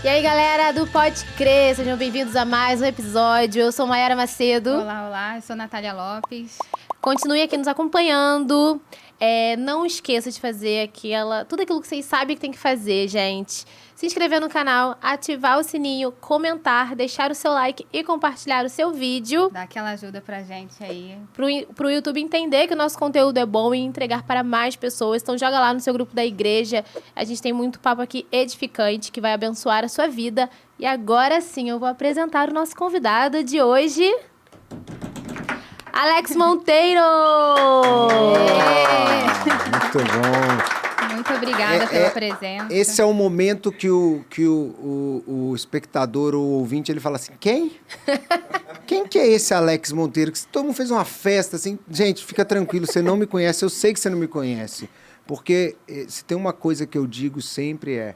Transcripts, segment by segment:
E aí, galera do Pode Crer, sejam bem-vindos a mais um episódio. Eu sou Mayara Macedo. Olá, eu sou Natália Lopes. Continue aqui nos acompanhando. Não esqueça de fazer tudo aquilo que vocês sabem que tem que fazer, gente. Se inscrever no canal, ativar o sininho, comentar, deixar o seu like e compartilhar o seu vídeo. Dá aquela ajuda pra gente aí. Pro YouTube entender que o nosso conteúdo é bom e entregar para mais pessoas. Então joga lá no seu grupo da igreja. A gente tem muito papo aqui edificante que vai abençoar a sua vida. E agora sim, eu vou apresentar o nosso convidado de hoje... Alex Monteiro! Muito bom. Muito obrigada pela presença. Esse é o momento que o espectador, o ouvinte, ele fala assim, quem? Quem que é esse Alex Monteiro? Que todo mundo fez uma festa, assim. Gente, fica tranquilo, você não me conhece, eu sei que você não me conhece. Porque se tem uma coisa que eu digo sempre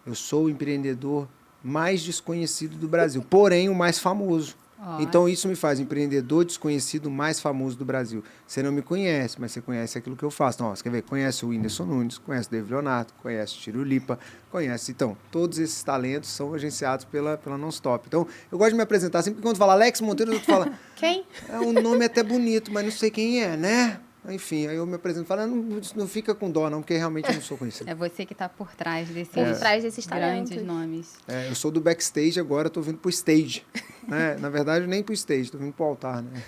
eu sou o empreendedor mais desconhecido do Brasil, porém o mais famoso. Então, isso me faz empreendedor desconhecido mais famoso do Brasil. Você não me conhece, mas você conhece aquilo que eu faço. Então, você quer ver? Conhece o Whindersson Nunes, conhece o David Leonardo, conhece o Tiro Lipa, conhece... Então, todos esses talentos são agenciados pela Non-Stop. Então, eu gosto de me apresentar. Sempre que quando fala Alex Monteiro, o outro fala... Quem? Um nome até bonito, mas não sei quem é, né? Enfim, aí eu me apresento e falo, não fica com dó, não, porque realmente eu não sou conhecido. É você que está por trás desses talentos. grandes nomes. Eu sou do backstage, agora estou vindo pro stage. Né? Na verdade, nem pro stage, estou vindo pro altar. Né?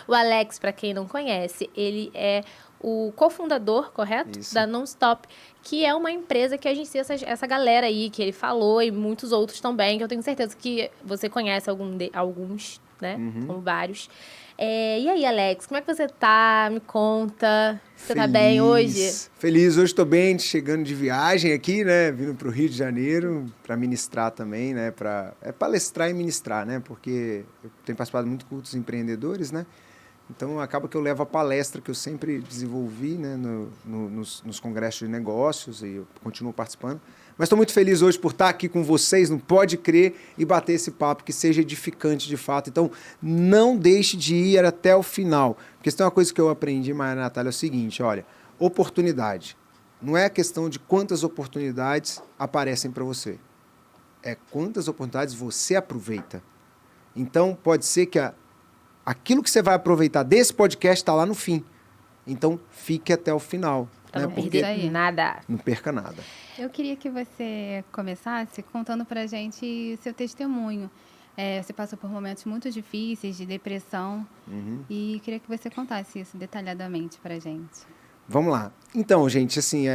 O Alex, para quem não conhece, ele é o cofundador, correto? Isso. Da Non-Stop, que é uma empresa que agencia essa galera aí, que ele falou, e muitos outros também, que eu tenho certeza que você conhece alguns, né? Uhum. Como vários. E aí, Alex, como é que você tá? Me conta. Você tá bem hoje? Feliz, hoje estou bem, chegando de viagem aqui, né? Vindo para o Rio de Janeiro para ministrar também, né? Para palestrar e ministrar, né? Porque eu tenho participado muito de cultos empreendedores, né? Então, acaba que eu levo a palestra que eu sempre desenvolvi, né? nos congressos de negócios e eu continuo participando. Mas estou muito feliz hoje por estar aqui com vocês, não pode crer, e bater esse papo que seja edificante de fato. Então, não deixe de ir até o final. Porque se tem uma coisa que eu aprendi, Maria Natália, é o seguinte, olha, oportunidade. Não é a questão de quantas oportunidades aparecem para você. É quantas oportunidades você aproveita. Então, pode ser que aquilo que você vai aproveitar desse podcast está lá no fim. Então, fique até o final. Pra não perder nada. Não perca nada. Eu queria que você começasse contando pra gente seu testemunho. Você passou por momentos muito difíceis, de depressão, e queria que você contasse isso detalhadamente pra gente. Vamos lá. Então, gente, assim,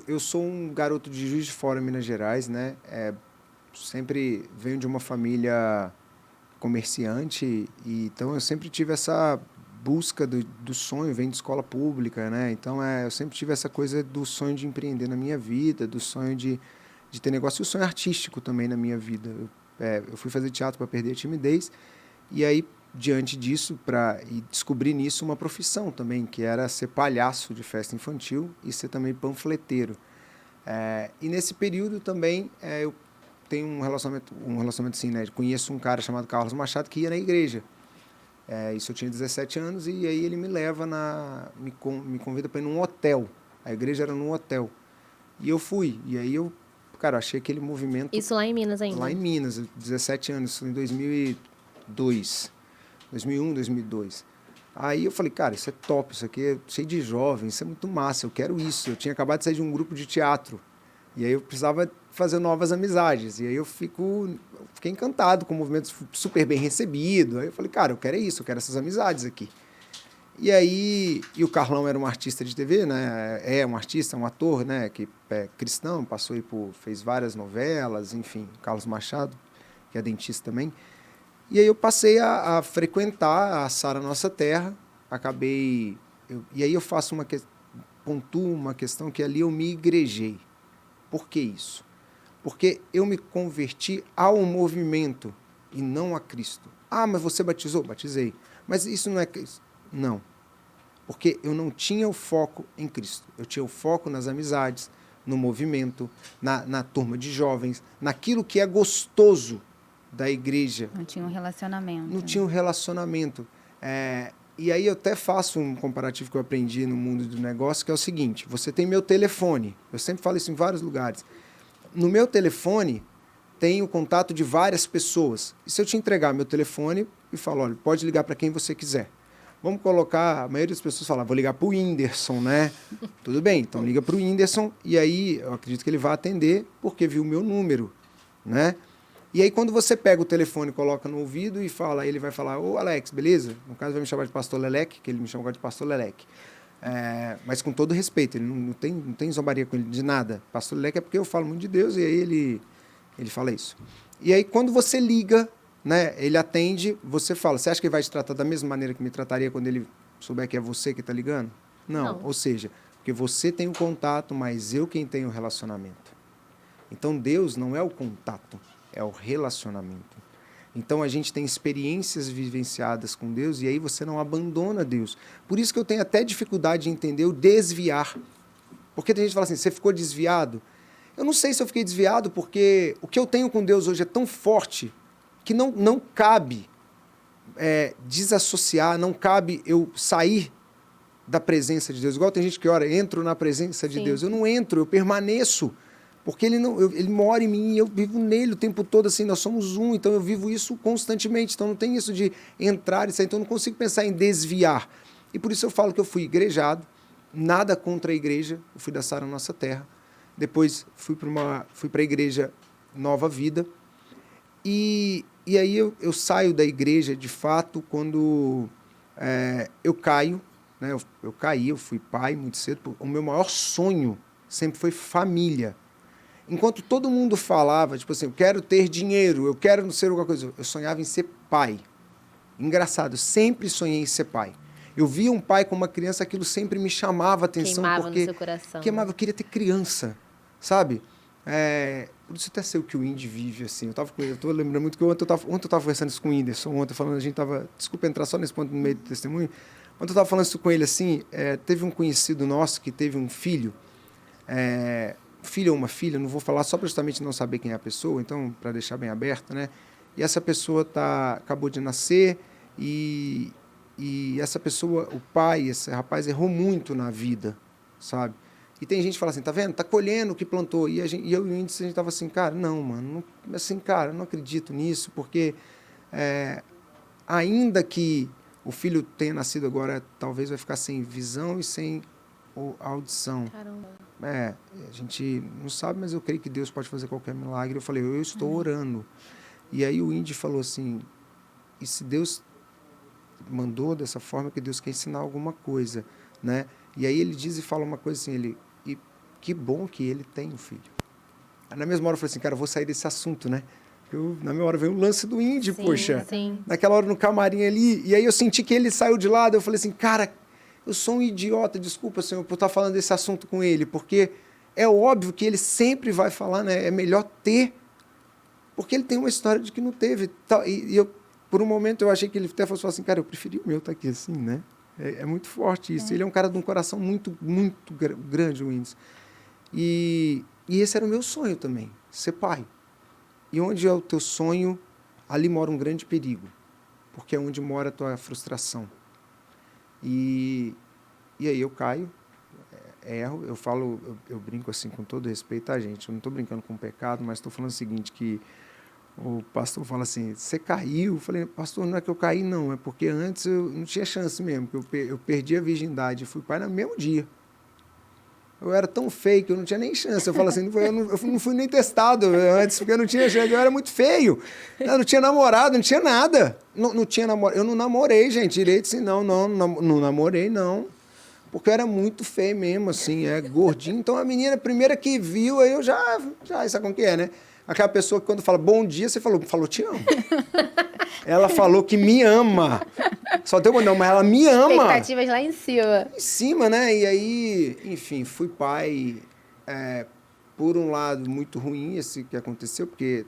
eu sou um garoto de Juiz de Fora, Minas Gerais, né? Sempre venho de uma família comerciante, então eu sempre tive essa busca do sonho, venho de escola pública, né? Então, eu sempre tive essa coisa do sonho de empreender na minha vida, do sonho de ter negócio, e o sonho artístico também na minha vida. Eu fui fazer teatro para perder a timidez, e aí, diante disso, e descobri nisso uma profissão também, que era ser palhaço de festa infantil e ser também panfleteiro. E nesse período também, eu tenho um relacionamento assim, né? Conheço um cara chamado Carlos Machado que ia na igreja. Isso eu tinha 17 anos, e aí ele me leva, me convida para ir num hotel. A igreja era num hotel. E eu fui. E aí eu, achei aquele movimento... Isso lá em Minas ainda? Lá em Minas, 17 anos, isso em 2002. 2001, 2002. Aí eu falei, cara, isso é top, isso aqui é cheio de jovens, isso é muito massa, eu quero isso. Eu tinha acabado de sair de um grupo de teatro. E aí eu precisava fazer novas amizades. E aí eu fiquei encantado com o movimento super bem recebido. Aí eu falei, cara, eu quero isso, eu quero essas amizades aqui. E aí, o Carlão era um artista de TV, né? É um artista, um ator, né? Que é cristão, fez várias novelas, enfim. Carlos Machado, que é dentista também. E aí eu passei a frequentar a Sara Nossa Terra. E aí eu pontuo uma questão que ali eu me igrejei. Por que isso? Porque eu me converti ao movimento e não a Cristo. Ah, mas você batizou? Batizei. Mas isso não é Cristo. Não. Porque eu não tinha o foco em Cristo. Eu tinha o foco nas amizades, no movimento, na turma de jovens, naquilo que é gostoso da igreja. Não tinha um relacionamento. Não tinha um relacionamento. E aí eu até faço um comparativo que eu aprendi no mundo do negócio, que é o seguinte, você tem meu telefone, eu sempre falo isso em vários lugares. No meu telefone tenho contato de várias pessoas. E se eu te entregar meu telefone e falar, olha, pode ligar para quem você quiser. Vamos colocar, a maioria das pessoas fala, vou ligar para o Whindersson, né? Tudo bem, então liga para o Whindersson e aí eu acredito que ele vai atender porque viu o meu número, né? E aí quando você pega o telefone, coloca no ouvido e fala, ele vai falar, ô Alex, beleza? No caso vai me chamar de Pastor Leleque, que ele me chama agora de Pastor Leleque. Mas com todo respeito, ele não tem zombaria com ele de nada. Pastor Leleque é porque eu falo muito de Deus e aí ele fala isso. E aí quando você liga, né, ele atende, você fala, você acha que ele vai te tratar da mesma maneira que me trataria quando ele souber que é você que está ligando? Não. Ou seja, porque você tem o contato, mas eu quem tenho o relacionamento. Então Deus não é o contato, é o relacionamento. Então a gente tem experiências vivenciadas com Deus e aí você não abandona Deus. Por isso que eu tenho até dificuldade de entender o desviar. Porque tem gente que fala assim, você ficou desviado? Eu não sei se eu fiquei desviado porque o que eu tenho com Deus hoje é tão forte que não cabe desassociar, não cabe eu sair da presença de Deus. Igual tem gente que ora, entro na presença de Deus. Eu não entro, eu permaneço. Porque ele mora em mim e eu vivo nele o tempo todo, assim, nós somos um, então eu vivo isso constantemente. Então não tem isso de entrar e sair, então eu não consigo pensar em desviar. E por isso eu falo que eu fui igrejado, nada contra a igreja, eu fui da Sara Nossa Terra. Depois fui para a igreja Nova Vida. E aí eu saio da igreja, de fato, quando eu caio, né? Eu caí, eu fui pai muito cedo. O meu maior sonho sempre foi família. Enquanto todo mundo falava, tipo assim, eu quero ter dinheiro, eu quero não ser alguma coisa, eu sonhava em ser pai. Engraçado, eu sempre sonhei em ser pai. Eu via um pai com uma criança, aquilo sempre me chamava a atenção. Queimava porque no seu coração. Queimava, eu queria ter criança, sabe? Por isso até sei o que o Indy vive, assim. Eu tô lembrando muito que ontem eu tava conversando isso com o Whindersson, ontem falando, a gente tava, desculpa entrar só nesse ponto no meio do testemunho, ontem eu tava falando isso com ele, assim, teve um conhecido nosso que teve um filho, filho ou uma filha, não vou falar só para justamente não saber quem é a pessoa, então, para deixar bem aberto, né? E essa pessoa acabou de nascer e essa pessoa, o pai, esse rapaz, errou muito na vida, sabe? E tem gente que fala assim, tá vendo? Tá colhendo o que plantou. E eu e o Índice, a gente tava assim, cara, não, mano, eu não acredito nisso, porque ainda que o filho tenha nascido agora, talvez vai ficar sem visão e sem audição. Caramba. A gente não sabe, mas eu creio que Deus pode fazer qualquer milagre. Eu falei, eu estou orando. E aí o Indy falou assim, e se Deus mandou dessa forma, que Deus quer ensinar alguma coisa, né? E aí ele diz e fala uma coisa assim, e que bom que ele tem um filho. Aí na mesma hora eu falei assim, cara, eu vou sair desse assunto, né? Na mesma hora veio o lance do Indy, poxa. Sim. Naquela hora no camarim ali, e aí eu senti que ele saiu de lado, eu falei assim, cara, eu sou um idiota, desculpa, Senhor, por estar falando desse assunto com ele, porque é óbvio que ele sempre vai falar, né? É melhor ter, porque ele tem uma história de que não teve. E eu, por um momento, eu achei que ele até fosse falar assim, cara, eu preferi o meu estar aqui assim, né? É muito forte isso. Ele é um cara de um coração muito, muito grande, o Whindersson. E esse era o meu sonho também, ser pai. E onde é o teu sonho, ali mora um grande perigo, porque é onde mora a tua frustração. E aí eu caio, erro, eu brinco assim com todo respeito, tá, gente? Eu não estou brincando com pecado, mas estou falando o seguinte, que o pastor fala assim, você caiu? Eu falei, pastor, não é que eu caí, não, é porque antes eu não tinha chance mesmo, porque eu perdi a virgindade, fui pai no mesmo dia. Eu era tão feio que eu não tinha nem chance. Eu falo assim, eu não fui nem testado antes, porque eu não tinha chance, eu era muito feio. Eu não tinha namorado, não tinha nada. Não tinha namorado. Eu não namorei, gente, direito assim, não namorei, não. Porque eu era muito feio mesmo, assim, gordinho. Então a menina, a primeira que viu, aí eu já sabe como que é, né? Aquela pessoa que quando fala bom dia, você falou te amo. Ela falou que me ama. Só deu não, mas ela me ama. Expectativas lá em cima. Em cima, né? E aí, enfim, fui pai, por um lado, muito ruim esse que aconteceu, porque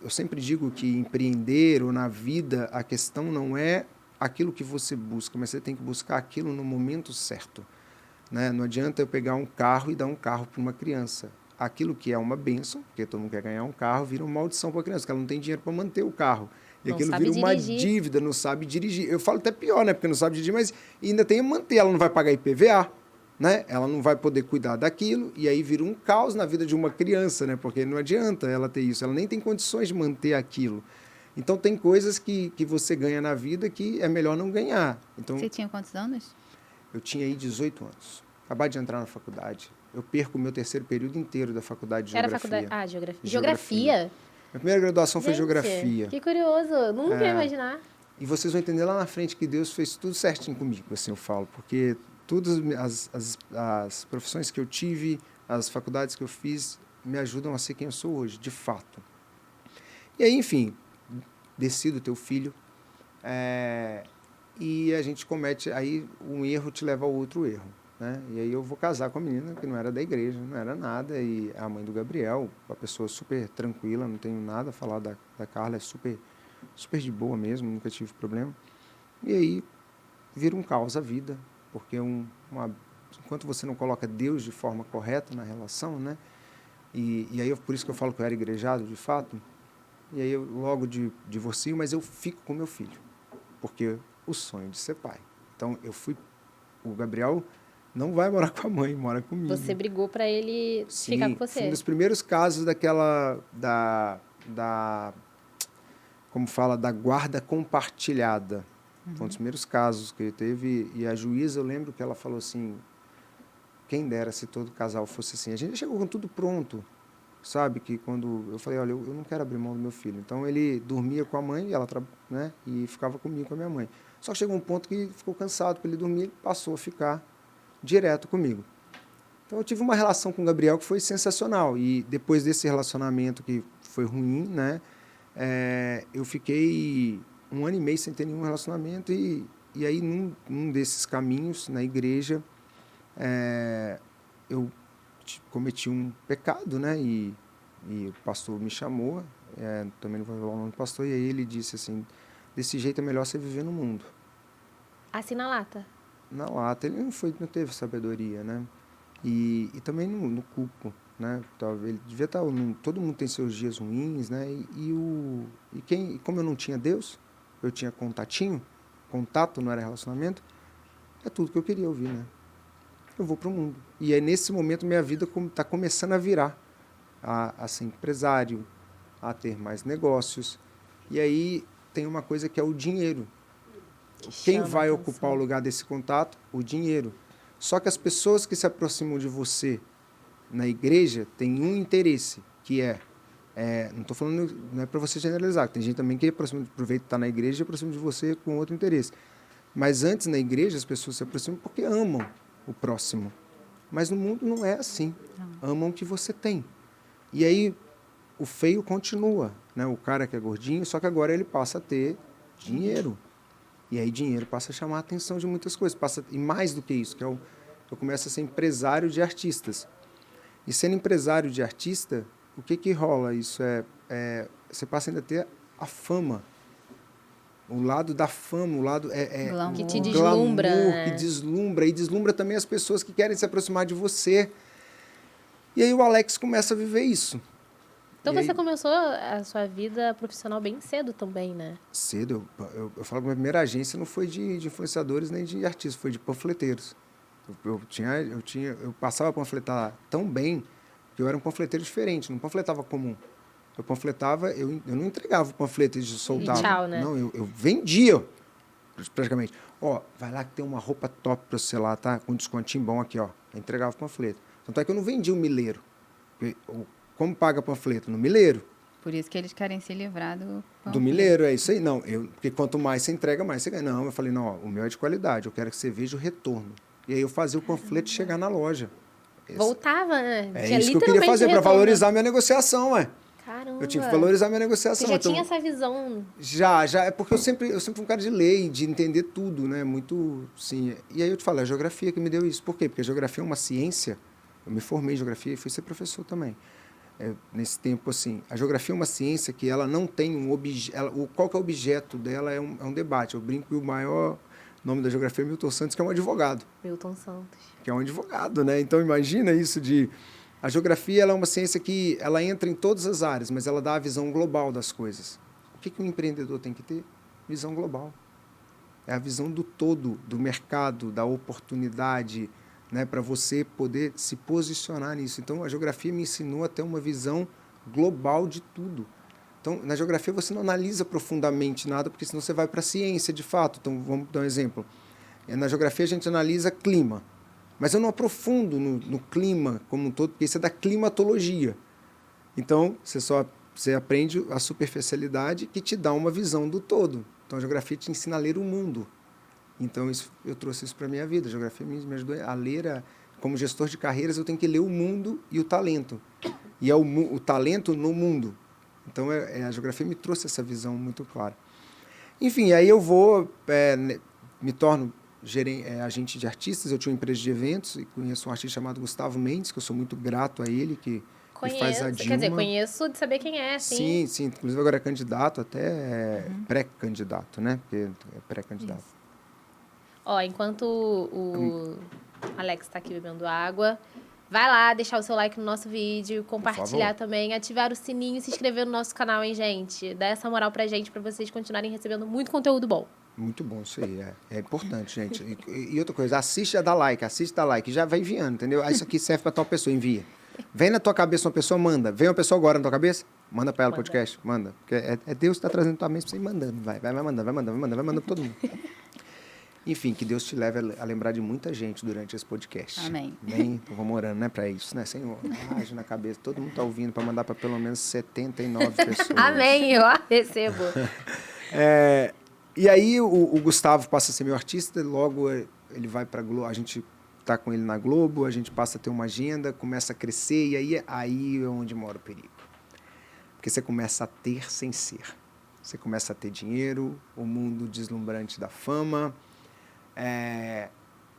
eu sempre digo que empreender ou na vida, a questão não é aquilo que você busca, mas você tem que buscar aquilo no momento certo, né? Não adianta eu pegar um carro e dar um carro para uma criança. Aquilo que é uma bênção, porque todo mundo quer ganhar um carro, vira uma maldição para a criança, porque ela não tem dinheiro para manter o carro. E aquilo vira uma dívida, não sabe dirigir. Eu falo até pior, né? Porque não sabe dirigir, mas ainda tem que manter. Ela não vai pagar IPVA, né? Ela não vai poder cuidar daquilo e aí vira um caos na vida de uma criança, né? Porque não adianta ela ter isso, ela nem tem condições de manter aquilo. Então, tem coisas que você ganha na vida que é melhor não ganhar. Então, Você tinha quantos anos? eu tinha aí 18 anos. Acabei de entrar na faculdade. Eu perco o meu terceiro período inteiro da faculdade de Era geografia. faculdade. Ah, geografia. Geografia. Minha primeira graduação foi Gente, geografia. Que curioso. Nunca ia imaginar. E vocês vão entender lá na frente que Deus fez tudo certinho comigo, assim eu falo. Porque todas as profissões que eu tive, as faculdades que eu fiz, me ajudam a ser quem eu sou hoje, de fato. E aí, enfim, decido ter o filho. E a gente comete, aí um erro te leva ao outro erro, né? E aí eu vou casar com a menina que não era da igreja, não era nada, e a mãe do Gabriel, uma pessoa super tranquila, não tenho nada a falar da Carla, é super de boa mesmo, nunca tive problema. E aí vira um caos a vida, porque enquanto você não coloca Deus de forma correta na relação, né? E aí por isso que eu falo que eu era igrejado, de fato, e aí eu logo divorcio, mas eu fico com meu filho, porque o sonho de ser pai. Então, o Gabriel não vai morar com a mãe, mora comigo. Você brigou para ele ficar com você. Foi um dos primeiros casos como fala, da guarda compartilhada. Foi um dos primeiros casos que ele teve, e a juíza, eu lembro que ela falou assim, quem dera se todo casal fosse assim. A gente chegou com tudo pronto, sabe? Que quando eu falei, olha, eu não quero abrir mão do meu filho. Então, ele dormia com a mãe, né? E ficava comigo, com a minha mãe. Só que chegou um ponto que ficou cansado para ele dormir, ele passou a ficar direto comigo. Então, eu tive uma relação com o Gabriel que foi sensacional. E depois desse relacionamento que foi ruim, né? Eu fiquei 1 ano e meio sem ter nenhum relacionamento. E aí, num desses caminhos, na igreja, eu cometi um pecado, né? E o pastor me chamou, também não vou falar o nome do pastor, e aí ele disse assim, desse jeito é melhor você viver no mundo. Assim na lata? Na lata. Ele não teve sabedoria, né? E também no culpo, né? Ele devia estar... todo mundo tem seus dias ruins, né? Como eu não tinha Deus, eu tinha contato não era relacionamento, é tudo que eu queria ouvir, né? Eu vou para o mundo. E aí, nesse momento, minha vida está começando a virar, a ser empresário, a ter mais negócios. E aí tem uma coisa que é o dinheiro. Quem vai ocupar o lugar desse contato? O dinheiro. Só que as pessoas que se aproximam de você na igreja têm um interesse, que não estou falando, não é para você generalizar, tem gente também que aproveita de estar na igreja e aproxima de você com outro interesse. Mas antes, na igreja, as pessoas se aproximam porque amam o próximo. Mas no mundo não é assim. Amam o que você tem. E aí o feio continua, né? O cara que é gordinho, só que agora ele passa a ter dinheiro. E aí dinheiro passa a chamar a atenção de muitas coisas. E mais do que isso, eu começo a ser empresário de artistas. E sendo empresário de artista, o que rola? Isso você passa ainda a ter a fama. O lado da fama, o lado que te deslumbra, glamour, né? Que deslumbra, e deslumbra também as pessoas que querem se aproximar de você. E aí o Alex começa a viver isso. Então você começou a sua vida profissional bem cedo também, né? Cedo. Eu falo que a minha primeira agência não foi de influenciadores nem de artistas, foi de panfleteiros. Eu passava a panfletar tão bem que eu era um panfleteiro diferente, não panfletava comum. Eu panfletava, eu não entregava o panfleto e soltava. E tchau, né? Não, eu vendia, praticamente. Ó, vai lá que tem uma roupa top para você lá, tá? Com um descontinho bom aqui, ó. Eu entregava o panfleto. Tanto é que eu não vendia o milheiro. Como paga panfleto? No milheiro. Por isso que eles querem se livrar do milheiro, é isso aí. Não, porque quanto mais você entrega, mais você ganha. Não, eu falei, não, ó, o meu é de qualidade, eu quero que você veja o retorno. E aí eu fazia o panfleto chegar na loja. Voltava, né? É isso que eu queria fazer para valorizar minha negociação, ué. Caramba. Eu tinha que valorizar minha negociação. Você já tinha essa visão? Já. É porque eu sempre fui um cara de lei, de entender tudo, né? Muito, sim. E aí eu te falo, a geografia que me deu isso. Por quê? Porque a geografia é uma ciência. Eu me formei em geografia e fui ser professor também. Nesse tempo, assim, a geografia é uma ciência que ela não tem um objeto. Qual que é o objeto dela é um debate. Eu brinco que o maior nome da geografia é Milton Santos, que é um advogado. Milton Santos. Que é um advogado, né? Então, imagina isso de... A geografia ela é uma ciência que ela entra em todas as áreas, mas ela dá a visão global das coisas. O que um empreendedor tem que ter? Visão global. É a visão do todo, do mercado, da oportunidade, né, para você poder se posicionar nisso. Então, a geografia me ensinou a ter uma visão global de tudo. Então, na geografia você não analisa profundamente nada, porque senão você vai para a ciência, de fato. Então, vamos dar um exemplo. Na geografia a gente analisa clima, mas eu não aprofundo no clima como um todo, porque isso é da climatologia. Então, você aprende a superficialidade que te dá uma visão do todo. Então, a geografia te ensina a ler o mundo. Então, eu trouxe isso para a minha vida. A geografia me ajudou a ler, como gestor de carreiras, eu tenho que ler o mundo e o talento. E é o talento no mundo. Então, a geografia me trouxe essa visão muito clara. Enfim, aí eu me torno agente de artistas. Eu tinha uma empresa de eventos e conheço um artista chamado Gustavo Mendes, que eu sou muito grato a ele, que faz a Dilma. Quer dizer, conheço de saber quem é, sim. Sim. Inclusive agora é candidato, até pré-candidato, né? Porque é pré-candidato. Isso. Ó, enquanto o Alex está aqui bebendo água, vai lá deixar o seu like no nosso vídeo, compartilhar também, ativar o sininho e se inscrever no nosso canal, hein, gente? Dá essa moral pra gente, pra vocês continuarem recebendo muito conteúdo bom. Muito bom isso aí, é importante, gente. E outra coisa, assiste e dá like, já vai enviando, entendeu? Isso aqui serve pra tal pessoa, envia. Vem na tua cabeça uma pessoa, manda. Vem uma pessoa agora na tua cabeça, manda pra ela o podcast, manda. Porque é Deus que tá trazendo tua mente pra você ir mandando, vai mandando pra todo mundo. Enfim, que Deus te leve a lembrar de muita gente durante esse podcast. Amém. Bem, então vamos orando, né, para isso, né, Senhor? Age na cabeça, todo mundo tá ouvindo para mandar para pelo menos 79 pessoas. Amém, eu recebo. E aí o Gustavo passa a ser meu artista, logo ele vai para Globo, a gente tá com ele na Globo, a gente passa a ter uma agenda, começa a crescer, e aí é onde mora o perigo. Porque você começa a ter sem ser. Você começa a ter dinheiro, o mundo deslumbrante da fama.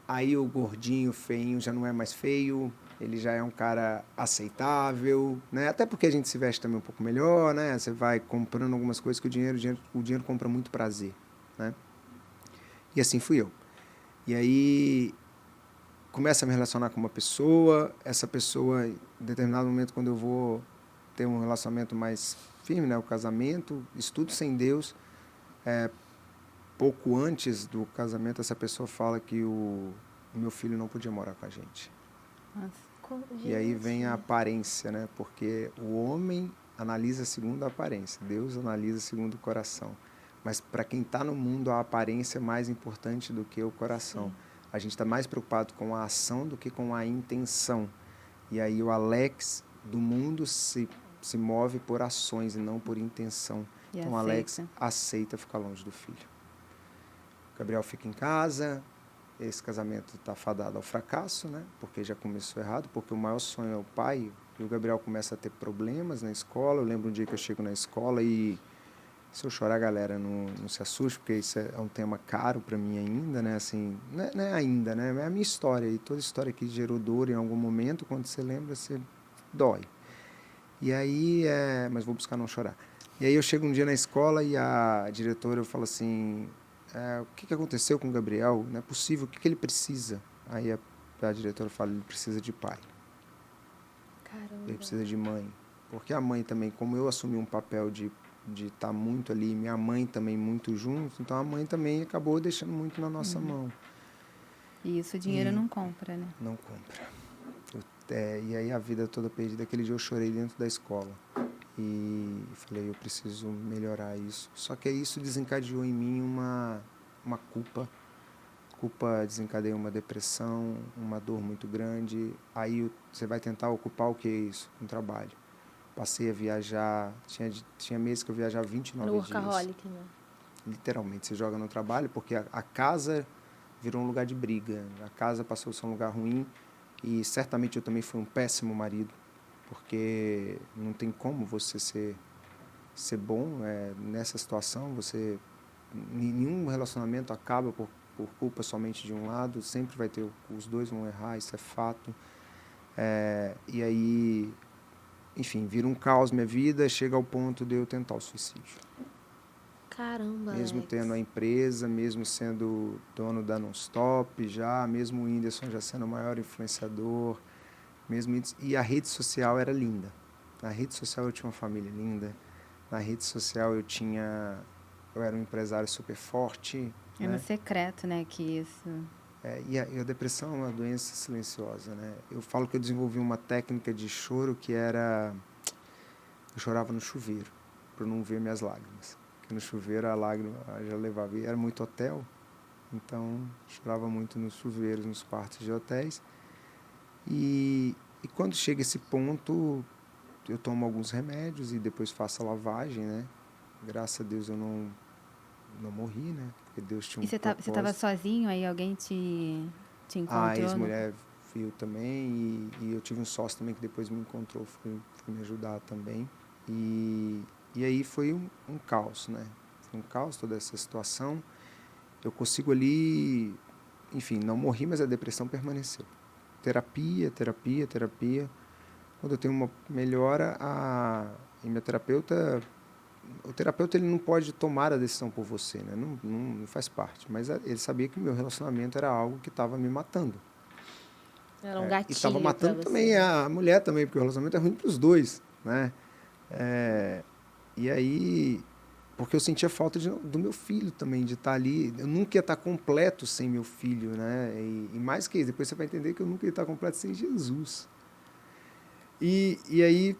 Aí o gordinho, feinho, já não é mais feio, ele já é um cara aceitável, né? Até porque a gente se veste também um pouco melhor, né? Você vai comprando algumas coisas que o dinheiro compra muito prazer, né? E assim fui eu. E aí começo a me relacionar com uma pessoa, essa pessoa, em determinado momento, quando eu vou ter um relacionamento mais firme, né? O casamento, estudo sem Deus, pouco antes do casamento, essa pessoa fala que o meu filho não podia morar com a gente. Nossa. E aí vem a aparência, né? Porque o homem analisa segundo a aparência, Deus analisa segundo o coração. Mas para quem está no mundo, a aparência é mais importante do que o coração. Sim. A gente está mais preocupado com a ação do que com a intenção. E aí o Alex do mundo se move por ações e não por intenção. E então o Alex aceita ficar longe do filho. Gabriel fica em casa, esse casamento está fadado ao fracasso, né? Porque já começou errado, porque o maior sonho é o pai, e o Gabriel começa a ter problemas na escola. Eu lembro um dia que eu chego na escola e, se eu chorar, galera, não se assuste, porque isso é um tema caro para mim ainda, né? Assim, não é ainda, né? É a minha história, e toda história que gerou dor em algum momento, quando você lembra, você dói. E aí, mas vou buscar não chorar. E aí eu chego um dia na escola e a diretora fala assim... o que aconteceu com o Gabriel? Não é possível, o que ele precisa? Aí a diretora fala, ele precisa de pai. Caramba. Ele precisa de mãe. Porque a mãe também, como eu assumi um papel de estar muito ali, minha mãe também muito junto, então a mãe também acabou deixando muito na nossa mão. E isso o dinheiro não compra, né? Não compra. E aí a vida toda perdida, aquele dia eu chorei dentro da escola. E falei, eu preciso melhorar isso. Só que isso desencadeou em mim uma culpa. Culpa desencadeia uma depressão, uma dor muito grande. Aí você vai tentar ocupar o que é isso? Um trabalho. Passei a viajar, tinha meses que eu viajava 29 dias. Workaholic, né? Literalmente, você joga no trabalho, porque a casa virou um lugar de briga. A casa passou a ser um lugar ruim e certamente eu também fui um péssimo marido. Porque não tem como você ser bom nessa situação. Nenhum relacionamento acaba por culpa somente de um lado, sempre vai ter, os dois vão errar, isso é fato. E aí, enfim, vira um caos minha vida, chega ao ponto de eu tentar o suicídio. Caramba, mesmo Alex. tendo a empresa, mesmo sendo dono da Nonstop mesmo o Whindersson já sendo o maior influenciador, e a rede social era linda. Na rede social eu tinha uma família linda. Na rede social eu era um empresário super forte. É no secreto, né, que isso E a depressão é uma doença silenciosa, né? Eu falo que eu desenvolvi uma técnica de choro que era... Eu chorava no chuveiro, para não ver minhas lágrimas. Porque no chuveiro a lágrima já levava... E era muito hotel, então chorava muito nos chuveiros, nos quartos de hotéis. E quando chega esse ponto, eu tomo alguns remédios e depois faço a lavagem, né? Graças a Deus eu não morri, né? Porque Deus tinha um propósito. Você estava sozinho, aí alguém te encontrou? A ex-mulher viu também e eu tive um sócio também que depois me encontrou, foi me ajudar também. E aí foi um caos, né? Foi um caos toda essa situação. Eu consigo ali, enfim, não morri, mas a depressão permaneceu. Terapia. Quando eu tenho uma melhora, e minha terapeuta... O terapeuta ele não pode tomar a decisão por você, né? Não faz parte. Mas ele sabia que o meu relacionamento era algo que estava me matando. Era um gatilho. E estava matando pra você, também né? a mulher também, porque o relacionamento é ruim para os dois, né? E aí, porque eu sentia falta do meu filho também, de estar ali. Eu nunca ia estar completo sem meu filho, né? E mais que isso, depois você vai entender que eu nunca ia estar completo sem Jesus. E aí,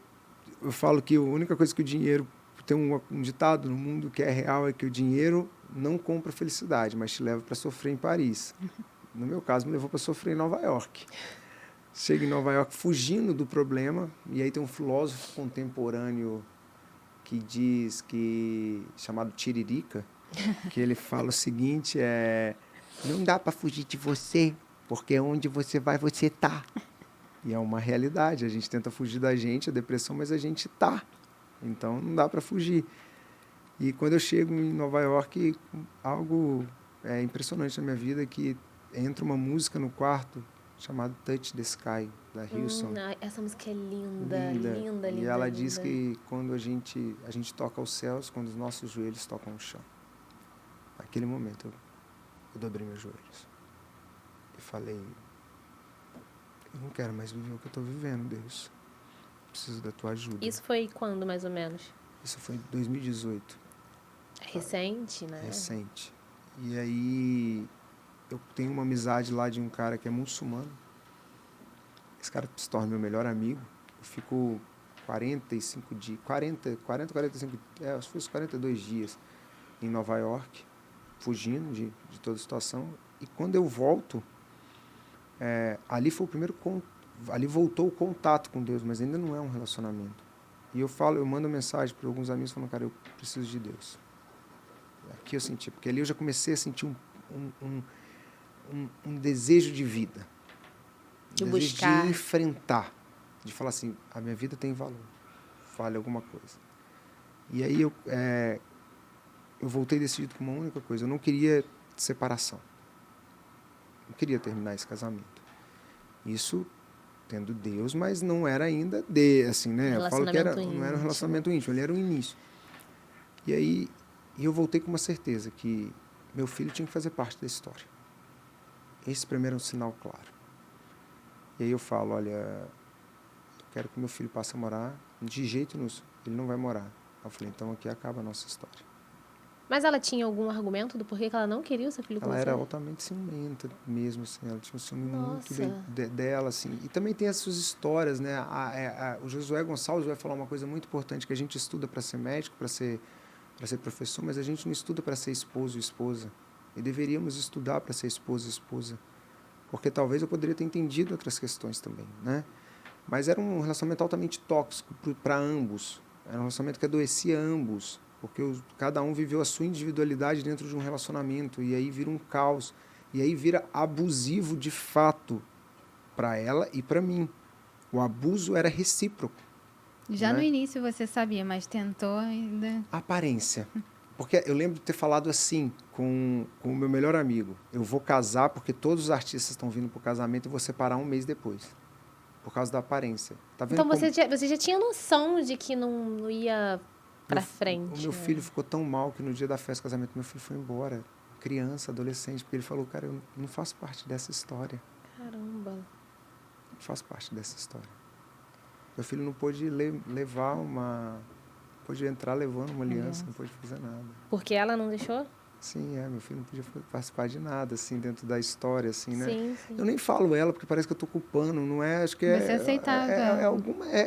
eu falo que a única coisa que o dinheiro... Tem um ditado no mundo que é real, é que o dinheiro não compra felicidade, mas te leva para sofrer em Paris. No meu caso, me levou para sofrer em Nova York. Chego em Nova York fugindo do problema, e aí tem um filósofo contemporâneo que diz que, chamado Tiririca, que ele fala o seguinte, não dá para fugir de você, porque onde você vai, você tá. E é uma realidade, a gente tenta fugir da gente, a depressão, mas a gente tá. Então não dá para fugir. E quando eu chego em Nova York, algo impressionante na minha vida é que entra uma música no quarto chamada Touch the Sky, da Hillsong. Essa música é linda. E ela diz que quando a gente toca os céus, quando os nossos joelhos tocam o chão. Naquele momento eu dobrei meus joelhos e falei, eu não quero mais viver o que eu estou vivendo, Deus. Preciso da tua ajuda. Isso foi quando, mais ou menos? Isso foi em 2018. É recente, né? Recente. E aí eu tenho uma amizade lá de um cara que é muçulmano. Esse cara se torna meu melhor amigo. Eu fico 45 dias, 45, acho que foi uns 42 dias em Nova York, fugindo de toda a situação. E quando eu volto, ali foi o primeiro ali voltou o contato com Deus, mas ainda não é um relacionamento. E eu mando mensagem para alguns amigos falando, cara, eu preciso de Deus. Aqui eu senti, porque ali eu já comecei a sentir um desejo de vida. De desejo buscar. de enfrentar, de falar assim, a minha vida tem valor, fale alguma coisa. E aí eu voltei decidido com uma única coisa, eu não queria separação. Não queria terminar esse casamento. Isso tendo Deus, mas não era ainda assim, né? Eu falo que não era um relacionamento íntimo, ele era um início. E aí eu voltei com uma certeza que meu filho tinha que fazer parte da história. Esse primeiro é um sinal claro. E aí eu falo, olha, eu quero que meu filho passe a morar, de jeito nenhum, ele não vai morar. Eu falei, então aqui acaba a nossa história. Mas ela tinha algum argumento do porquê que ela não queria o seu filho com você? Ela era altamente ciumenta mesmo, assim, ela tinha um ciúme muito dela, assim. E também tem essas histórias, né? O Josué Gonçalves vai falar uma coisa muito importante, que a gente estuda para ser médico, para ser professor, mas a gente não estuda para ser esposo e esposa. E deveríamos estudar para ser esposo e esposa. Porque talvez eu poderia ter entendido outras questões também, né? Mas era um relacionamento altamente tóxico para ambos. Era um relacionamento que adoecia ambos. Porque cada um viveu a sua individualidade dentro de um relacionamento, e aí vira um caos, e aí vira abusivo de fato para ela e para mim. O abuso era recíproco. Já no início você sabia, mas tentou ainda... Aparência. Porque eu lembro de ter falado assim com o meu melhor amigo, eu vou casar porque todos os artistas estão vindo para o casamento e vou separar um mês depois, por causa da aparência. Tá vendo então você já tinha noção de que não ia... pra frente. O meu filho ficou tão mal que no dia da festa do casamento meu filho foi embora. Criança, adolescente, porque ele falou, cara, eu não faço parte dessa história. Caramba. Não faço parte dessa história. Meu filho não pôde pôde entrar levando uma aliança, não pôde fazer nada. Porque ela não deixou? Sim, meu filho não podia participar de nada, assim, dentro da história, assim, né? Sim, sim. Eu nem falo ela, porque parece que eu tô culpando, não é? Acho que Você aceitava.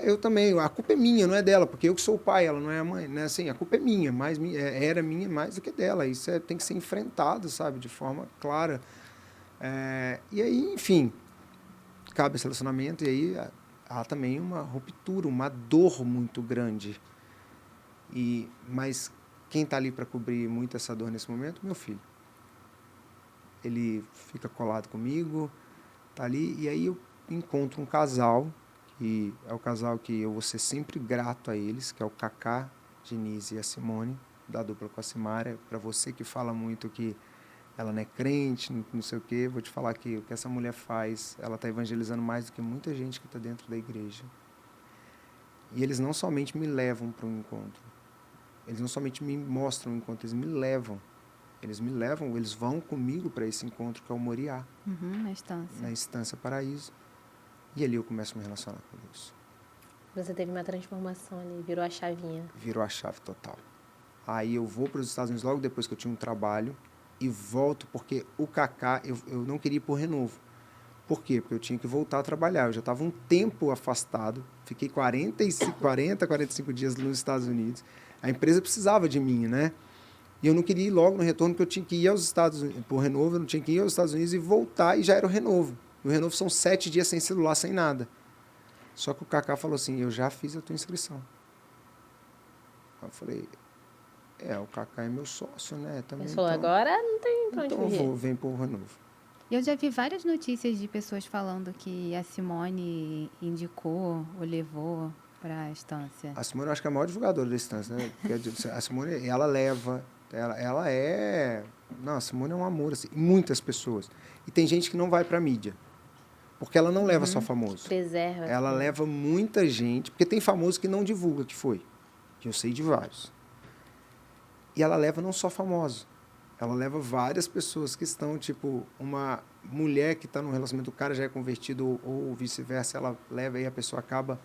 eu também, a culpa é minha, não é dela, porque eu que sou o pai, ela não é a mãe, né? Assim, a culpa é minha, era minha mais do que dela, isso tem que ser enfrentado, sabe, de forma clara. E aí, enfim, cabe esse relacionamento, e aí há também uma ruptura, uma dor muito grande. Mas quem está ali para cobrir muito essa dor nesse momento? Meu filho. Ele fica colado comigo, tá ali, e aí eu encontro um casal, que é o casal que eu vou ser sempre grato a eles, que é o Cacá, Diniz e a Simone, da dupla com a Simária. Para você que fala muito que ela não é crente, não sei o quê, vou te falar que o que essa mulher faz, ela está evangelizando mais do que muita gente que está dentro da igreja. E eles não somente me levam para um encontro, eles não somente me mostram o encontro, eles me levam. Eles vão comigo para esse encontro que é o Moriá. Na Estância. Na Estância Paraíso. E ali eu começo a me relacionar com Deus. Você teve uma transformação ali, virou a chavinha. Virou a chave total. Aí eu vou para os Estados Unidos logo depois que eu tinha um trabalho e volto porque o Cacá, eu não queria ir por renovo. Por quê? Porque eu tinha que voltar a trabalhar. Eu já estava um tempo afastado, fiquei 45 dias nos Estados Unidos. A empresa precisava de mim, né? E eu não queria ir logo no retorno, porque eu tinha que ir aos Estados Unidos, por renovo, eu não tinha que ir aos Estados Unidos e voltar, e já era o renovo. E o renovo são 7 dias sem celular, sem nada. Só que o Cacá falou assim, eu já fiz a tua inscrição. Aí eu falei, o Cacá é meu sócio, né? Também, Ele falou, agora não tem pra onde então fugir. vem por renovo. Eu já vi várias notícias de pessoas falando que a Simone indicou ou levou para a Estância. A Simone, eu acho que é a maior divulgadora da Estância, né? Porque a Simone, ela leva, ela é... Não, a Simone é um amor, assim, muitas pessoas. E tem gente que não vai pra mídia, porque ela não leva só famoso. Preserva. Ela leva muita gente, porque tem famoso que não divulga que foi, que eu sei de vários. E ela leva não só famoso, ela leva várias pessoas que estão, tipo, uma mulher que está num relacionamento, o cara já é convertido ou vice-versa, ela leva e a pessoa acaba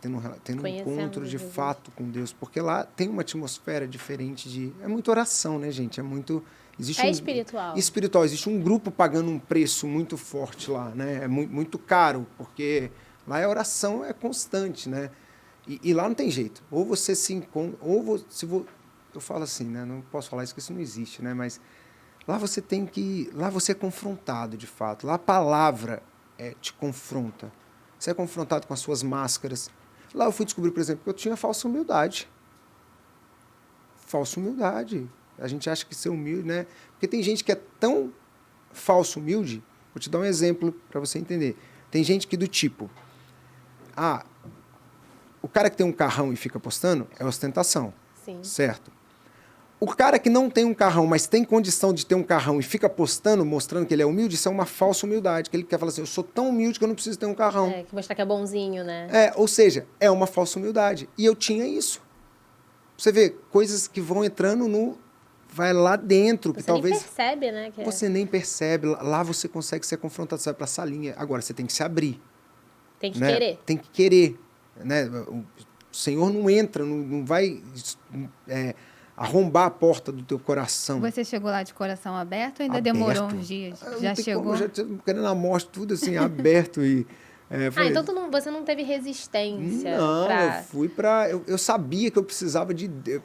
tendo um encontro de fato com Deus, porque lá tem uma atmosfera diferente é muita oração, né, gente? Espiritual. Espiritual. Existe um grupo pagando um preço muito forte lá, né? É muito caro, porque lá a oração é constante, né? E lá não tem jeito. Ou você se encontra, eu falo assim, né? Não posso falar isso, porque isso não existe, né? Mas lá lá você é confrontado, de fato. Lá a palavra te confronta. Você é confrontado com as suas máscaras. Lá eu fui descobrir, por exemplo, que eu tinha falsa humildade. Falsa humildade. A gente acha que ser humilde, né? Porque tem gente que é tão falso humilde. Vou te dar um exemplo para você entender. Tem gente que do tipo... o cara que tem um carrão e fica postando é ostentação. Sim. Certo? O cara que não tem um carrão, mas tem condição de ter um carrão e fica postando, mostrando que ele é humilde, isso é uma falsa humildade. Que ele quer falar assim, eu sou tão humilde que eu não preciso ter um carrão. Que mostrar que é bonzinho, né? Ou seja, é uma falsa humildade. E eu tinha isso. Você vê, coisas que vão entrando vai lá dentro. Você que talvez nem percebe, né? Você nem percebe. Lá você consegue ser confrontado, você vai pra salinha. Agora, você tem que se abrir. Tem que né? querer. Tem que querer. Né? O Senhor não entra, não vai... arrombar a porta do teu coração. Você chegou lá de coração aberto ou ainda demorou uns dias? Já chegou? Já querendo a morte, tudo assim, aberto e... então você não teve resistência? Não, eu fui pra... Eu sabia que eu precisava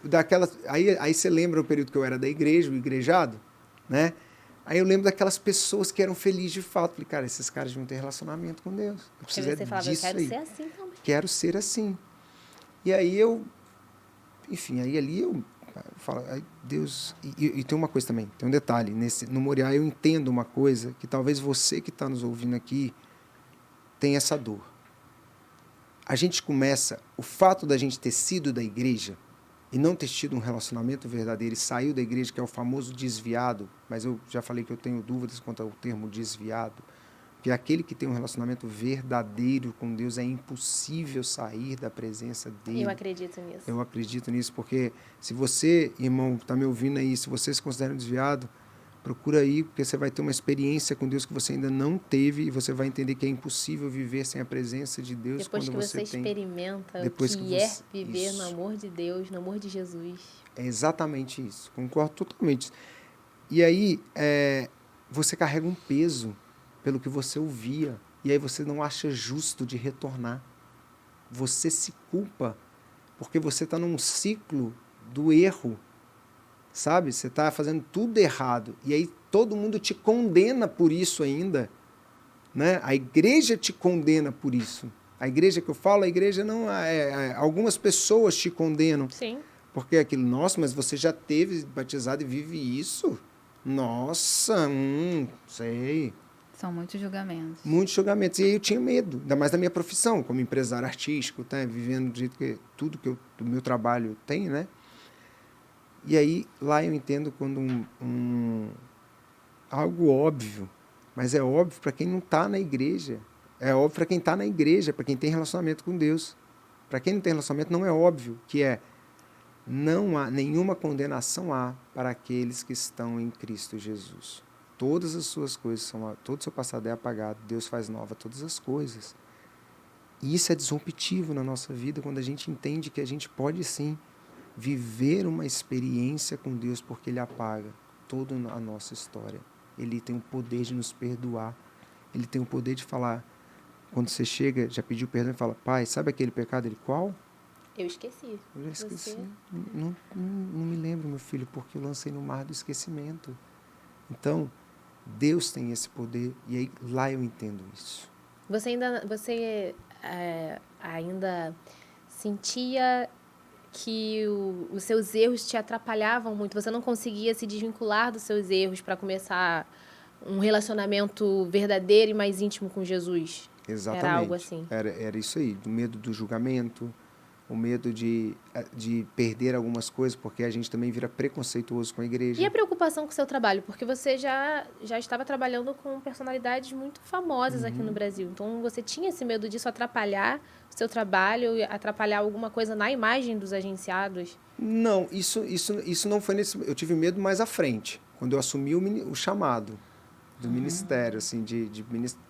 daquela... Aí você lembra o período que eu era da igreja, o igrejado, né? Aí eu lembro daquelas pessoas que eram felizes de fato. Falei, cara, esses caras vão ter relacionamento com Deus. Eu preciso você falava, disso eu quero aí. ser assim também. Quero ser assim. E aí eu... Enfim, aí ali eu falo, Deus... E tem uma coisa também, tem um detalhe. No Moriá eu entendo uma coisa que talvez você que está nos ouvindo aqui tem essa dor. A gente começa... O fato da gente ter sido da igreja e não ter tido um relacionamento verdadeiro e saiu da igreja, que é o famoso desviado, mas eu já falei que eu tenho dúvidas quanto ao termo desviado, porque aquele que tem um relacionamento verdadeiro com Deus é impossível sair da presença dele. Eu acredito nisso. Eu acredito nisso, porque se você, irmão, está me ouvindo aí, se você se considera um desviado, procura aí, porque você vai ter uma experiência com Deus que você ainda não teve e você vai entender que é impossível viver sem a presença de Deus. Depois quando que você tem... experimenta Depois o que que é você... viver Isso. no amor de Deus, no amor de Jesus. É exatamente isso. Concordo totalmente. E aí, você carrega um peso pelo que você ouvia. E aí você não acha justo de retornar. Você se culpa porque você está num ciclo do erro, sabe? Você está fazendo tudo errado. E aí todo mundo te condena por isso ainda, né? A igreja te condena por isso. A igreja que eu falo, a igreja não... algumas pessoas te condenam. Sim. Porque é aquilo, nossa, mas você já teve batizado e vive isso? Nossa, sei. São muitos julgamentos. Muitos julgamentos. E aí eu tinha medo, ainda mais da minha profissão, como empresário artístico, tá? Vivendo do jeito que tudo que do meu trabalho tem, né? E aí, lá eu entendo quando algo óbvio, mas é óbvio para quem não está na igreja. É óbvio para quem está na igreja, para quem tem relacionamento com Deus. Para quem não tem relacionamento, não é óbvio, que não há nenhuma condenação para aqueles que estão em Cristo Jesus. Todas as suas coisas todo o seu passado é apagado, Deus faz nova todas as coisas. E isso é disruptivo na nossa vida, quando a gente entende que a gente pode sim viver uma experiência com Deus, porque Ele apaga toda a nossa história. Ele tem o poder de nos perdoar. Ele tem o poder de falar, quando você chega, já pediu perdão e fala, pai, sabe aquele pecado? Ele, qual? Eu esqueci. Eu já esqueci. Não me lembro, meu filho, porque eu lancei no mar do esquecimento. Então, Deus tem esse poder, e aí lá eu entendo isso. Você ainda sentia que os seus erros te atrapalhavam muito? Você não conseguia se desvincular dos seus erros para começar um relacionamento verdadeiro e mais íntimo com Jesus? Exatamente. Era algo assim? Era isso aí, do medo do julgamento, o medo de perder algumas coisas, porque a gente também vira preconceituoso com a igreja. E a preocupação com o seu trabalho? Porque você já estava trabalhando com personalidades muito famosas aqui no Brasil. Então, você tinha esse medo disso atrapalhar o seu trabalho, atrapalhar alguma coisa na imagem dos agenciados? Não, isso não foi nesse... Eu tive medo mais à frente, quando eu assumi o chamado do ministério, assim, de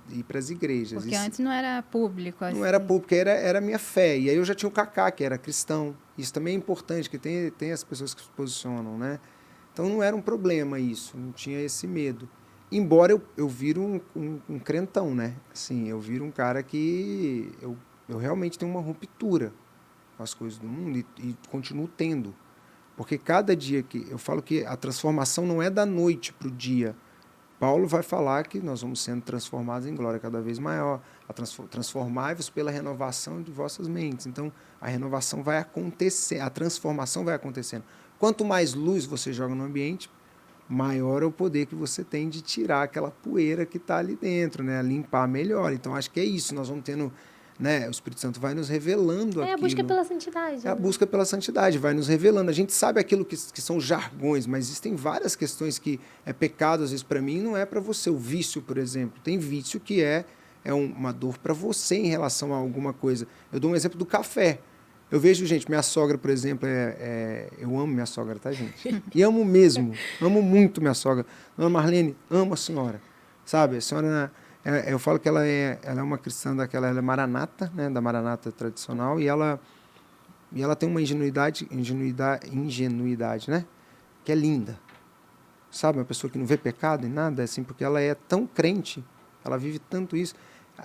ir para as igrejas. Porque antes não era público. Assim. Não era público, era a minha fé. E aí eu já tinha o Cacá, que era cristão. Isso também é importante, que tem as pessoas que se posicionam, né? Então não era um problema isso, não tinha esse medo. Embora eu vire um crentão, né? Assim, eu viro um cara que eu realmente tenho uma ruptura com as coisas do mundo e continuo tendo. Porque cada dia que... Eu falo que a transformação não é da noite para o dia. Paulo vai falar que nós vamos sendo transformados em glória cada vez maior. Transformai-vos pela renovação de vossas mentes. Então, a renovação vai acontecer, a transformação vai acontecendo. Quanto mais luz você joga no ambiente, maior é o poder que você tem de tirar aquela poeira que está ali dentro, né? Limpar melhor. Então, acho que é isso. Nós vamos tendo... Né? O Espírito Santo vai nos revelando aquilo. É a busca pela santidade. É a busca pela santidade, vai nos revelando. A gente sabe aquilo que são jargões, mas existem várias questões que é pecado, às vezes, para mim, não é para você. O vício, por exemplo. Tem vício que é uma dor para você em relação a alguma coisa. Eu dou um exemplo do café. Eu vejo, gente, minha sogra, por exemplo, eu amo minha sogra, tá, gente? E amo mesmo, amo muito minha sogra. Dona Marlene, amo a senhora. Sabe, a senhora... Eu falo que ela é uma cristã ela é maranata, né, da maranata tradicional, e ela tem uma ingenuidade, né, que é linda. Sabe, uma pessoa que não vê pecado em nada, assim, porque ela é tão crente, ela vive tanto isso.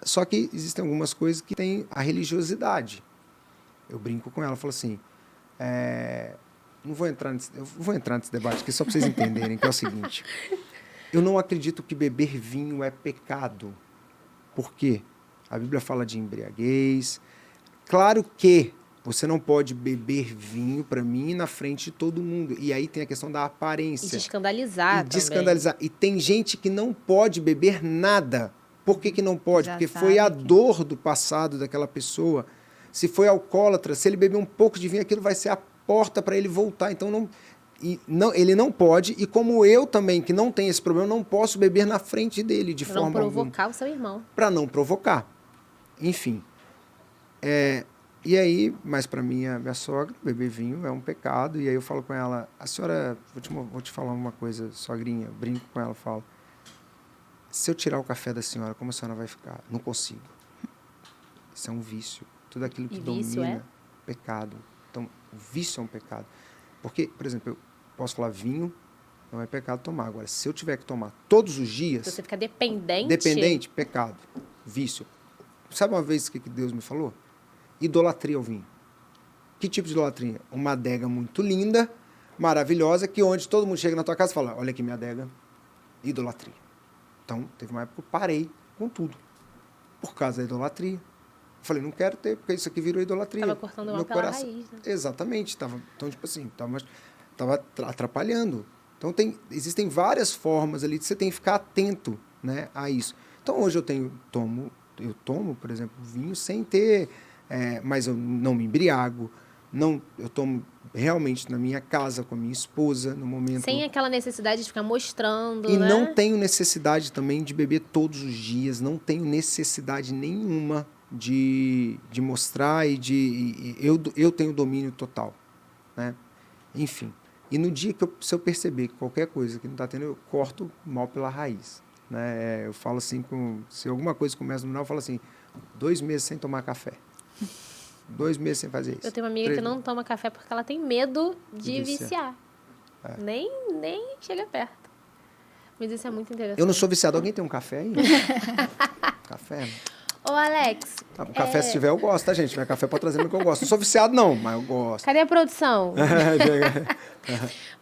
Só que existem algumas coisas que tem a religiosidade. Eu brinco com ela, falo assim, eu vou entrar nesse debate aqui só para vocês entenderem, que é o seguinte... Eu não acredito que beber vinho é pecado. Por quê? A Bíblia fala de embriaguez. Claro que você não pode beber vinho, para mim, na frente de todo mundo. E aí tem a questão da aparência. E de escandalizar também. Escandalizar. E tem gente que não pode beber nada. Por que não pode? Porque foi a dor do passado daquela pessoa. Se foi alcoólatra, se ele beber um pouco de vinho, aquilo vai ser a porta para ele voltar. Então, ele não pode, e como eu também, que não tenho esse problema, não posso beber na frente dele de forma alguma. Para não provocar o seu irmão. Para não provocar. Enfim. E aí, mas para minha sogra, beber vinho é um pecado, e aí eu falo com ela, a senhora, vou te falar uma coisa, sogrinha, brinco com ela, falo, se eu tirar o café da senhora, como a senhora vai ficar? Não consigo. Isso é um vício. Tudo aquilo que domina, pecado. Então, o vício é um pecado. Porque, por exemplo, eu posso falar vinho, não é pecado tomar. Agora, se eu tiver que tomar todos os dias... Você fica dependente? Dependente, pecado, vício. Sabe uma vez o que Deus me falou? Idolatria ao vinho. Que tipo de idolatria? Uma adega muito linda, maravilhosa, que onde todo mundo chega na tua casa e fala, olha aqui minha adega, idolatria. Então, teve uma época que eu parei com tudo. Por causa da idolatria. Eu falei, não quero ter, porque isso aqui virou idolatria. Estava cortando mal pela raiz, né? Exatamente. Então, tipo assim, tava atrapalhando. Então, existem várias formas ali de você tem que ficar atento, né, a isso. Então, hoje eu tomo, por exemplo, vinho sem ter... mas eu não me embriago. Eu tomo realmente na minha casa, com a minha esposa, no momento... Sem aquela necessidade de ficar mostrando, E né? não tenho necessidade também de beber todos os dias, não tenho necessidade nenhuma de mostrar eu tenho domínio total, né? Enfim. E no dia que se eu perceber que qualquer coisa que não está tendo, eu corto mal pela raiz, né? Eu falo assim, se alguma coisa começa a mudar, eu falo assim, 2 meses sem tomar café. 2 meses sem fazer isso. Eu tenho uma amiga que não toma café porque ela tem medo de viciar. Nem chega perto. Mas isso é muito interessante. Eu não sou viciado. Alguém tem um café aí? Café? Ô, Alex. Café, se tiver, eu gosto, tá, gente? Meu café pode trazer o que eu gosto. Não sou viciado, não, mas eu gosto. Cadê a produção?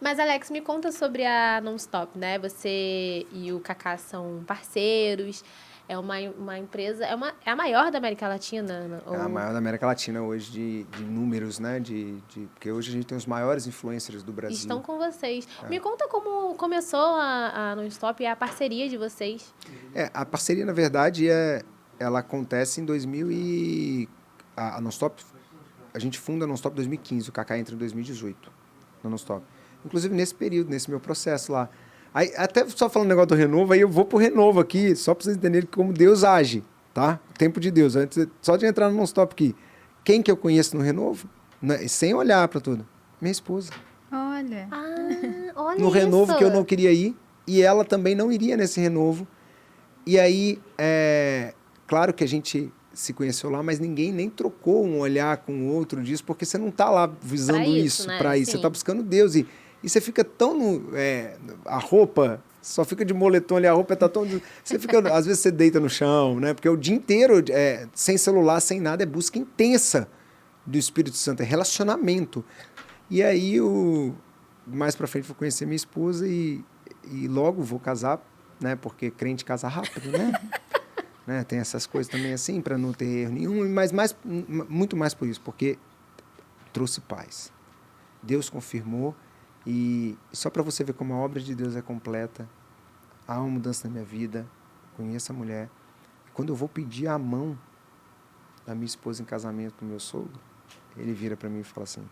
Mas, Alex, me conta sobre a Non-Stop, né? Você e o Kaká são parceiros. É uma empresa... É a maior da América Latina? É a maior da América Latina hoje de números, né? Porque hoje a gente tem os maiores influencers do Brasil. Estão com vocês. Me conta como começou a Non-Stop e a parceria de vocês. A parceria, na verdade, ela acontece em 2000 e... A Non-Stop... A gente funda a Non-Stop em 2015. O Kaká entra em 2018 na Non-Stop. Inclusive, nesse período, nesse meu processo lá. Aí, até só falando o negócio do Renovo, aí eu vou pro Renovo aqui, só para vocês entenderem como Deus age, tá? O tempo de Deus. Antes, só de entrar no Non-Stop aqui. Quem que eu conheço no Renovo? Sem olhar para tudo. Minha esposa. Olha. Olha no isso. Renovo que eu não queria ir, e ela também não iria nesse Renovo. E aí, claro que a gente se conheceu lá, mas ninguém nem trocou um olhar com o outro disso, porque você não tá lá visando pra isso, né? para isso. Você tá buscando Deus. E você fica tão a roupa, só fica de moletom ali, a roupa tá tão... Você fica, às vezes você deita no chão, né? Porque o dia inteiro, sem celular, sem nada, é busca intensa do Espírito Santo, é relacionamento. E aí, mais pra frente, vou conhecer minha esposa e logo vou casar, né? Porque crente casa rápido, né? Tem essas coisas também assim, para não ter erro nenhum, mas muito mais por isso, porque trouxe paz. Deus confirmou. E só para você ver como a obra de Deus é completa, há uma mudança na minha vida, conheço a mulher. Quando eu vou pedir a mão da minha esposa em casamento para o meu sogro, ele vira para mim e fala assim,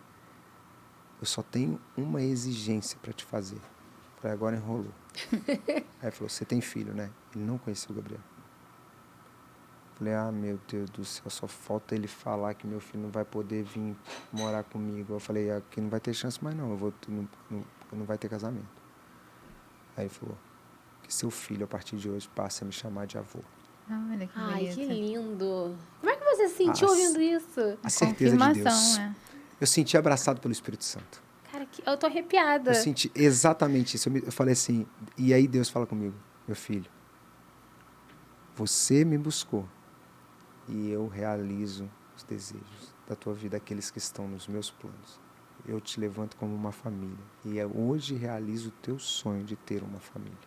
eu só tenho uma exigência para te fazer. Eu falei, agora enrolou. Aí ele falou, você tem filho, né? Ele não conheceu o Gabriel. Eu falei, meu Deus do céu, só falta ele falar que meu filho não vai poder vir morar comigo. Eu falei, aqui não vai ter chance mais não, não vai ter casamento. Aí ele falou, que seu filho, a partir de hoje, passe a me chamar de avô. Olha que Ai, bonito. que lindo. Como é que você se sentiu ouvindo isso? A certeza de Deus. Confirmação, Eu senti abraçado pelo Espírito Santo. Cara, eu tô arrepiada. Eu senti exatamente isso. Eu falei assim, e aí Deus fala comigo, meu filho, você me buscou. E eu realizo os desejos da tua vida, aqueles que estão nos meus planos. Eu te levanto como uma família. E hoje realizo o teu sonho de ter uma família.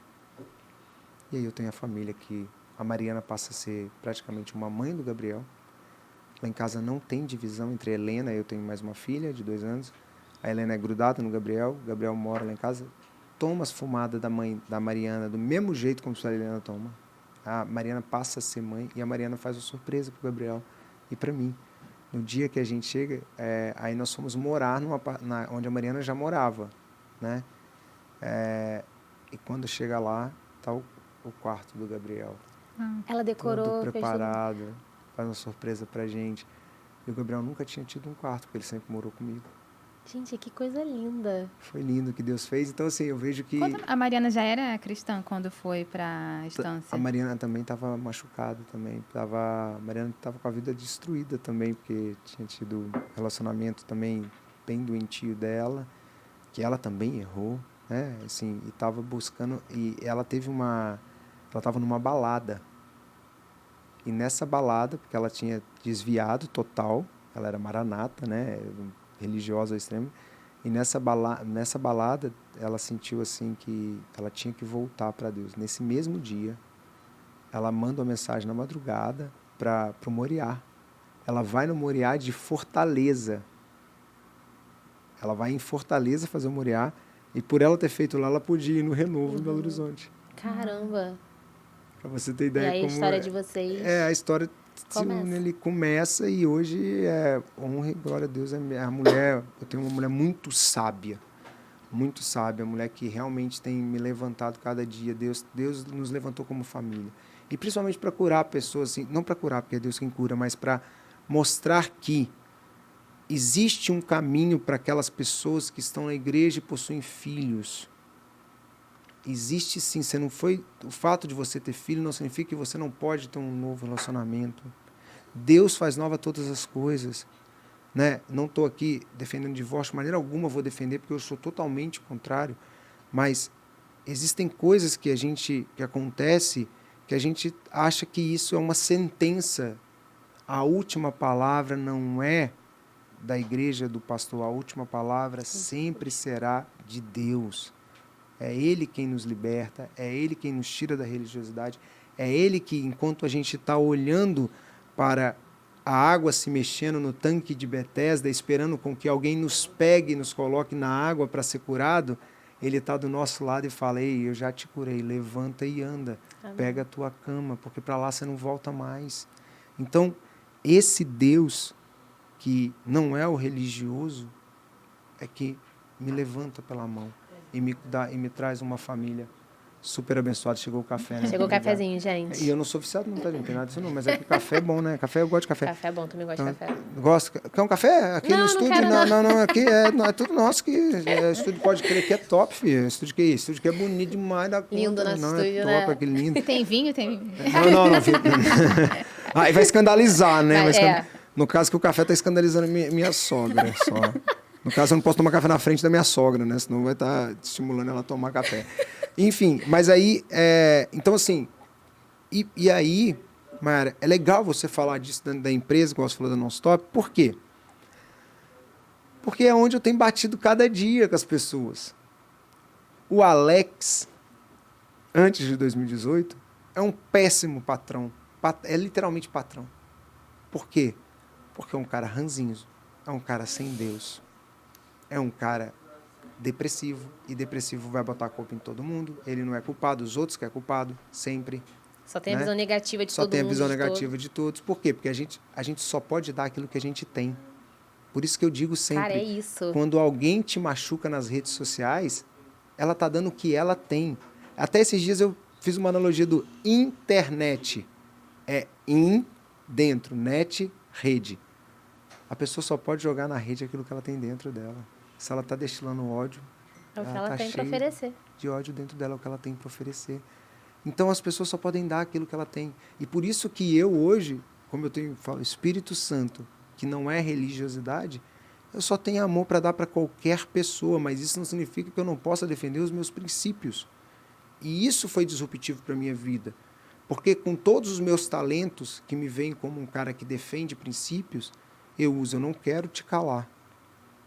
E aí eu tenho a família que a Mariana passa a ser praticamente uma mãe do Gabriel. Lá em casa não tem divisão entre a Helena, eu tenho mais uma filha de 2 anos. A Helena é grudada no Gabriel, o Gabriel mora lá em casa. Toma as fumadas da mãe da Mariana do mesmo jeito como a Helena toma. A Mariana passa a ser mãe e a Mariana faz uma surpresa pro Gabriel e para mim. No dia que a gente chega, aí nós fomos morar onde a Mariana já morava, né? E quando chega lá, tá o quarto do Gabriel. Ela decorou, tudo preparado, faz uma surpresa pra gente. E o Gabriel nunca tinha tido um quarto, porque ele sempre morou comigo. Gente, que coisa linda. Foi lindo o que Deus fez. Então, assim, eu vejo que... A Mariana já era cristã quando foi para a estância? A Mariana também estava machucada também. A Mariana estava com a vida destruída também, porque tinha tido um relacionamento também bem doentio dela. que ela também errou, né? Assim, e estava buscando, e ela estava numa balada. E nessa balada, porque ela tinha desviado total, ela era maranata, né? Religiosa ao extremo. E nessa balada, ela sentiu assim que ela tinha que voltar para Deus. Nesse mesmo dia, ela manda uma mensagem na madrugada para o Moriá. Ela vai no Moriá de Fortaleza. Ela vai em Fortaleza fazer o Moriá. E por ela ter feito lá, ela podia ir no Renovo em Belo Horizonte. Caramba. Para você ter E ideia aí a como história de vocês a história começa. ele começa e hoje honra e glória a Deus, a mulher, eu tenho uma mulher muito sábia, a mulher que realmente tem me levantado cada dia. Deus nos levantou como família, e principalmente para curar pessoas, assim, não para curar porque é Deus quem cura, mas para mostrar que existe um caminho para aquelas pessoas que estão na igreja e possuem filhos. Existe sim, você não foi, o fato de você ter filho não significa que você não pode ter um novo relacionamento. Deus faz nova todas as coisas, né? Não estou aqui defendendo divórcio, de maneira alguma vou defender, porque eu sou totalmente contrário, mas existem coisas que acontece que a gente acha que isso é uma sentença. A última palavra não é da igreja, do pastor, a última palavra sempre será de Deus. É Ele quem nos liberta, é Ele quem nos tira da religiosidade, é Ele que, enquanto a gente está olhando para a água se mexendo no tanque de Betesda, esperando com que alguém nos pegue e nos coloque na água para ser curado, Ele está do nosso lado e fala: ei, eu já te curei, levanta e anda, Amém. Pega a tua cama, porque para lá você não volta mais. Então, esse Deus que não é o religioso é que me levanta pela mão e me traz uma família super abençoada. Chegou o café, né? Chegou o cafezinho, gente. E eu não sou viciado, não, tá? Não tem nada disso não, mas é que café é bom, né? Café, eu gosto de café. Café é bom, também gosto de café. Gosto. Quer um café? Aqui não, no estúdio? Não, aqui é tudo nosso. Estúdio Pode Crer que é top, filho. Estúdio que é bonito demais da conta. Lindo nosso não, estúdio, é top, né? aquele lindo. Tem vinho? Tem vinho. Não. Aí vai escandalizar, né? Vai, No caso que o café tá escandalizando minha sogra, só. No caso, eu não posso tomar café na frente da minha sogra, né? Senão vai estar estimulando ela a tomar café. Enfim, mas aí... então, assim... E aí, Mayara, é legal você falar disso dentro da empresa, igual você falou da Non-Stop. Por quê? Porque é onde eu tenho batido cada dia com as pessoas. O Alex, antes de 2018, é um péssimo patrão. É literalmente patrão. Por quê? Porque é um cara ranzinho. É um cara sem Deus. É um cara depressivo, e depressivo vai botar a culpa em todo mundo. Ele não é culpado, os outros que é culpado, sempre. Só tem a visão negativa de todo mundo. Só tem a visão negativa de todos. Por quê? Porque a gente só pode dar aquilo que a gente tem. Por isso que eu digo sempre, cara, é isso. Quando alguém te machuca nas redes sociais, ela tá dando o que ela tem. Até esses dias eu fiz uma analogia do internet. É dentro, net, rede. A pessoa só pode jogar na rede aquilo que ela tem dentro dela. Se ela está destilando ódio, é o que ela tem para oferecer. De ódio dentro dela, é o que ela tem para oferecer. Então, as pessoas só podem dar aquilo que ela tem. E por isso que eu hoje, como falo, Espírito Santo, que não é religiosidade, eu só tenho amor para dar para qualquer pessoa, mas isso não significa que eu não possa defender os meus princípios. E isso foi disruptivo para a minha vida. Porque com todos os meus talentos, que me veem como um cara que defende princípios, eu não quero te calar,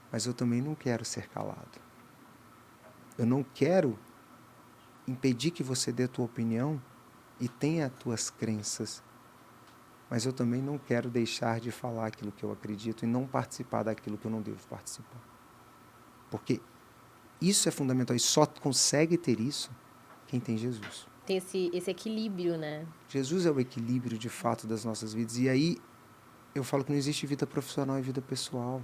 mas eu também não quero ser calado. Eu não quero impedir que você dê a tua opinião e tenha as tuas crenças, mas eu também não quero deixar de falar aquilo que eu acredito e não participar daquilo que eu não devo participar. Porque isso é fundamental, e só consegue ter isso quem tem Jesus. Tem esse equilíbrio, né? Jesus é o equilíbrio, de fato, das nossas vidas. E aí, eu falo que não existe vida profissional e vida pessoal.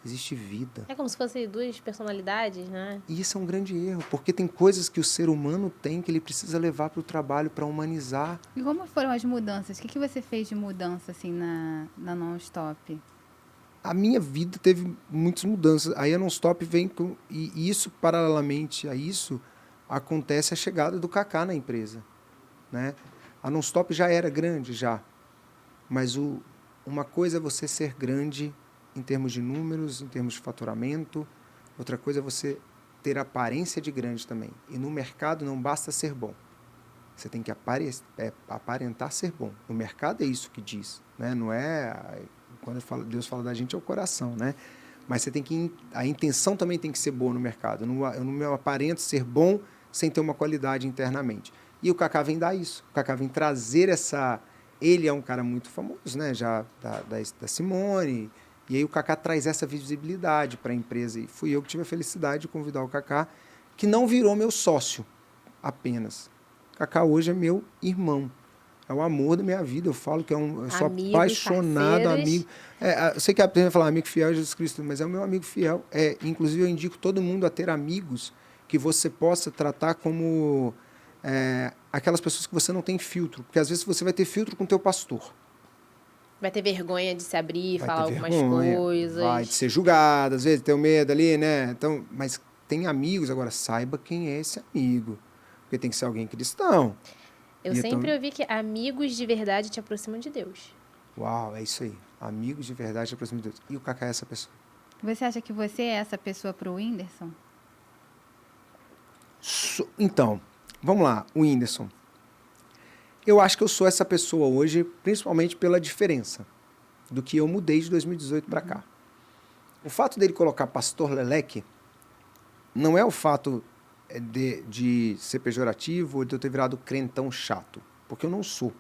Existe vida. É como se fossem duas personalidades, né? E isso é um grande erro, porque tem coisas que o ser humano tem que ele precisa levar para o trabalho, para humanizar. E como foram as mudanças? O que você fez de mudança, assim, na Non-Stop? A minha vida teve muitas mudanças. Aí a Non-Stop vem com... E isso, paralelamente a isso, acontece a chegada do Kaká na empresa, né? A Non-Stop já era grande, já. Mas uma coisa é você ser grande em termos de números, em termos de faturamento, outra coisa é você ter aparência de grande também. E no mercado não basta ser bom. Você tem que aparentar ser bom. No mercado é isso que diz, né? Não é... Quando Deus fala da gente, é o coração, né? Mas você tem que... A intenção também tem que ser boa no mercado. Eu não me aparento ser bom sem ter uma qualidade internamente. E o Kaká vem dar isso. O Kaká vem trazer essa... Ele é um cara muito famoso, né? Já da Simone. E aí o Kaká traz essa visibilidade para a empresa. E fui eu que tive a felicidade de convidar o Kaká, que não virou meu sócio apenas. O Kaká hoje é meu irmão. É o amor da minha vida. Eu falo que eu sou apaixonado, amigo. Eu sei que a pessoa fala amigo fiel é Jesus Cristo, mas é o meu amigo fiel. Inclusive, eu indico todo mundo a ter amigos que você possa tratar como aquelas pessoas que você não tem filtro. Porque às vezes você vai ter filtro com o teu pastor. Vai ter vergonha de se abrir, Vai falar ter algumas vergonha, coisas. vai de ser julgado, às vezes, ter o medo ali, né? Então, mas tem amigos, agora saiba quem é esse amigo. Porque tem que ser alguém cristão. Eu sempre ouvi que amigos de verdade te aproximam de Deus. Uau, é isso aí. Amigos de verdade te aproximam de Deus. E o Kaká é essa pessoa. Você acha que você é essa pessoa pro Whindersson? Então, vamos lá, o Whindersson. Eu acho que eu sou essa pessoa hoje, principalmente pela diferença do que eu mudei de 2018 para cá. O fato dele colocar Pastor Leleque não é o fato de ser pejorativo ou de eu ter virado crentão chato, porque eu não sou.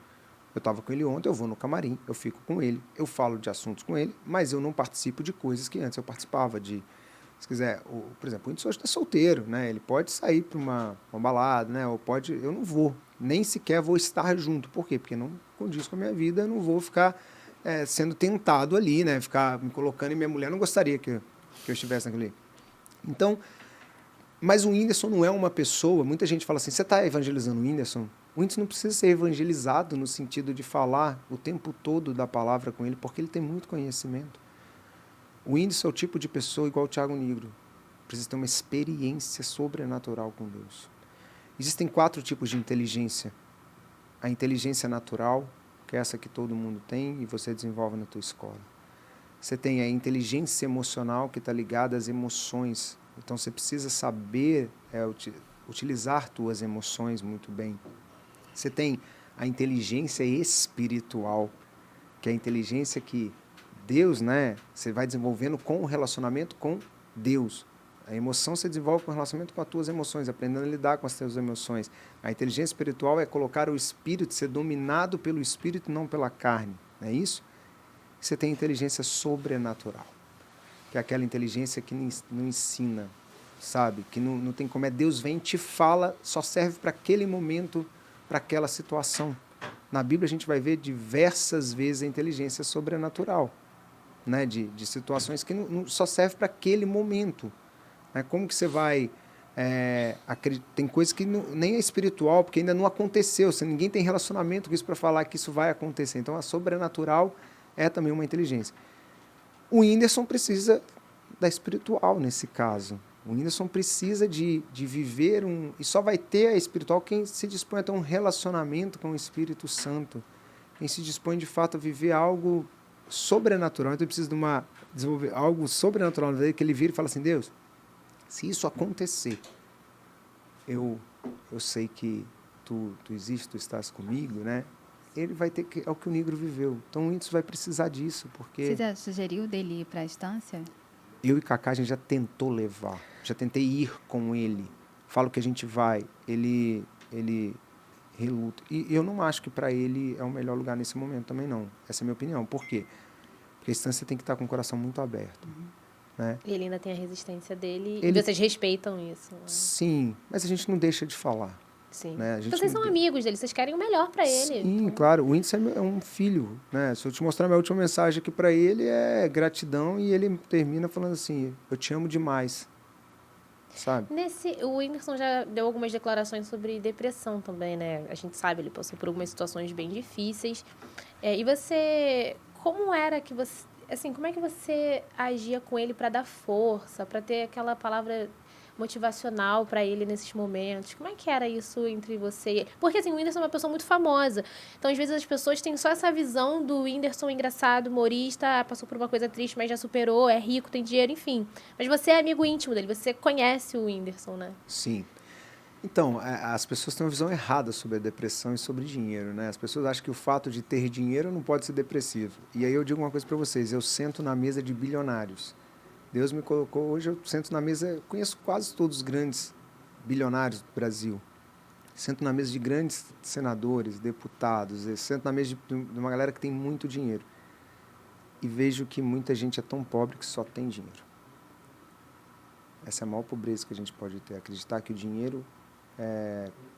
Eu estava com ele ontem, eu vou no camarim, eu fico com ele, eu falo de assuntos com ele, mas eu não participo de coisas que antes eu participava de... Se quiser, por exemplo, o Whindersson hoje está solteiro, né? Ele pode sair para uma balada, né? Ou pode... Eu não vou, nem sequer vou estar junto. Por quê? Porque não condiz com a minha vida, eu não vou ficar sendo tentado ali, né? Ficar me colocando, e minha mulher não gostaria que eu estivesse naquele... Então, mas o Whindersson não é uma pessoa... Muita gente fala assim, você está evangelizando o Whindersson? O Whindersson não precisa ser evangelizado no sentido de falar o tempo todo da palavra com ele, porque ele tem muito conhecimento. O Whindersson é o tipo de pessoa igual o Thiago Nigro. Precisa ter uma experiência sobrenatural com Deus. Existem 4 tipos de inteligência. A inteligência natural, que é essa que todo mundo tem e você desenvolve na tua escola. Você tem a inteligência emocional, que está ligada às emoções. Então, você precisa saber utilizar tuas emoções muito bem. Você tem a inteligência espiritual, que é a inteligência que Deus, né? Você vai desenvolvendo com o relacionamento com Deus. A emoção você desenvolve com o relacionamento com as tuas emoções, aprendendo a lidar com as tuas emoções. A inteligência espiritual é colocar o espírito, ser dominado pelo espírito, não pela carne. Não é isso? Você tem a inteligência sobrenatural, que é aquela inteligência que não ensina, sabe? Que não tem como. Deus vem, te fala, só serve para aquele momento, para aquela situação. Na Bíblia a gente vai ver diversas vezes a inteligência sobrenatural, né? De situações que não só serve para aquele momento. Né? Como que você vai... tem coisas que nem é espiritual, porque ainda não aconteceu. Ninguém tem relacionamento com isso para falar que isso vai acontecer. Então, a sobrenatural é também uma inteligência. O Whindersson precisa da espiritual nesse caso. O Whindersson precisa de viver e só vai ter a espiritual quem se dispõe a ter um relacionamento com o Espírito Santo. Quem se dispõe, de fato, a viver algo sobrenatural. Então, ele precisa desenvolver algo sobrenatural na vida, que ele vira e fala assim, Deus, se isso acontecer, eu sei que tu existes, tu estás comigo, né? Ele vai ter que... É o que o Nigro viveu. Então, o Whindersson vai precisar disso, porque... Você já sugeriu dele ir para a estância? Eu e Kaká, a gente já tentou levar. Já tentei ir com ele. Falo que a gente vai. Ele reluta. E eu não acho que para ele é o melhor lugar nesse momento também, não. Essa é a minha opinião. Por quê? Porque a estância tem que estar com o coração muito aberto. Né? E ele ainda tem a resistência dele. E vocês respeitam isso. Né? Sim, mas a gente não deixa de falar. Sim. Né? Então vocês são amigos dele, vocês querem o melhor para ele. Sim, então... claro. O Whindersson é um filho. Né? Se eu te mostrar minha última mensagem aqui para ele, é gratidão, e ele termina falando assim, eu te amo demais. Sabe? O Whindersson já deu algumas declarações sobre depressão também, né? A gente sabe, ele passou por algumas situações bem difíceis. E você... Como era que você... Assim, como é que você agia com ele para dar força, para ter aquela palavra... motivacional para ele nesses momentos? Como é que era isso entre você? Porque, assim, o Whindersson é uma pessoa muito famosa. Então, às vezes, as pessoas têm só essa visão do Whindersson engraçado, humorista, passou por uma coisa triste, mas já superou, é rico, tem dinheiro, enfim. Mas você é amigo íntimo dele, você conhece o Whindersson, né? Sim. Então, as pessoas têm uma visão errada sobre a depressão e sobre dinheiro, né? As pessoas acham que o fato de ter dinheiro não pode ser depressivo. E aí eu digo uma coisa para vocês, eu sento na mesa de bilionários. Deus me colocou, hoje eu sento na mesa, conheço quase todos os grandes bilionários do Brasil. Sento na mesa de grandes senadores, deputados, sento na mesa de uma galera que tem muito dinheiro. E vejo que muita gente é tão pobre que só tem dinheiro. Essa é a maior pobreza que a gente pode ter, acreditar que o dinheiro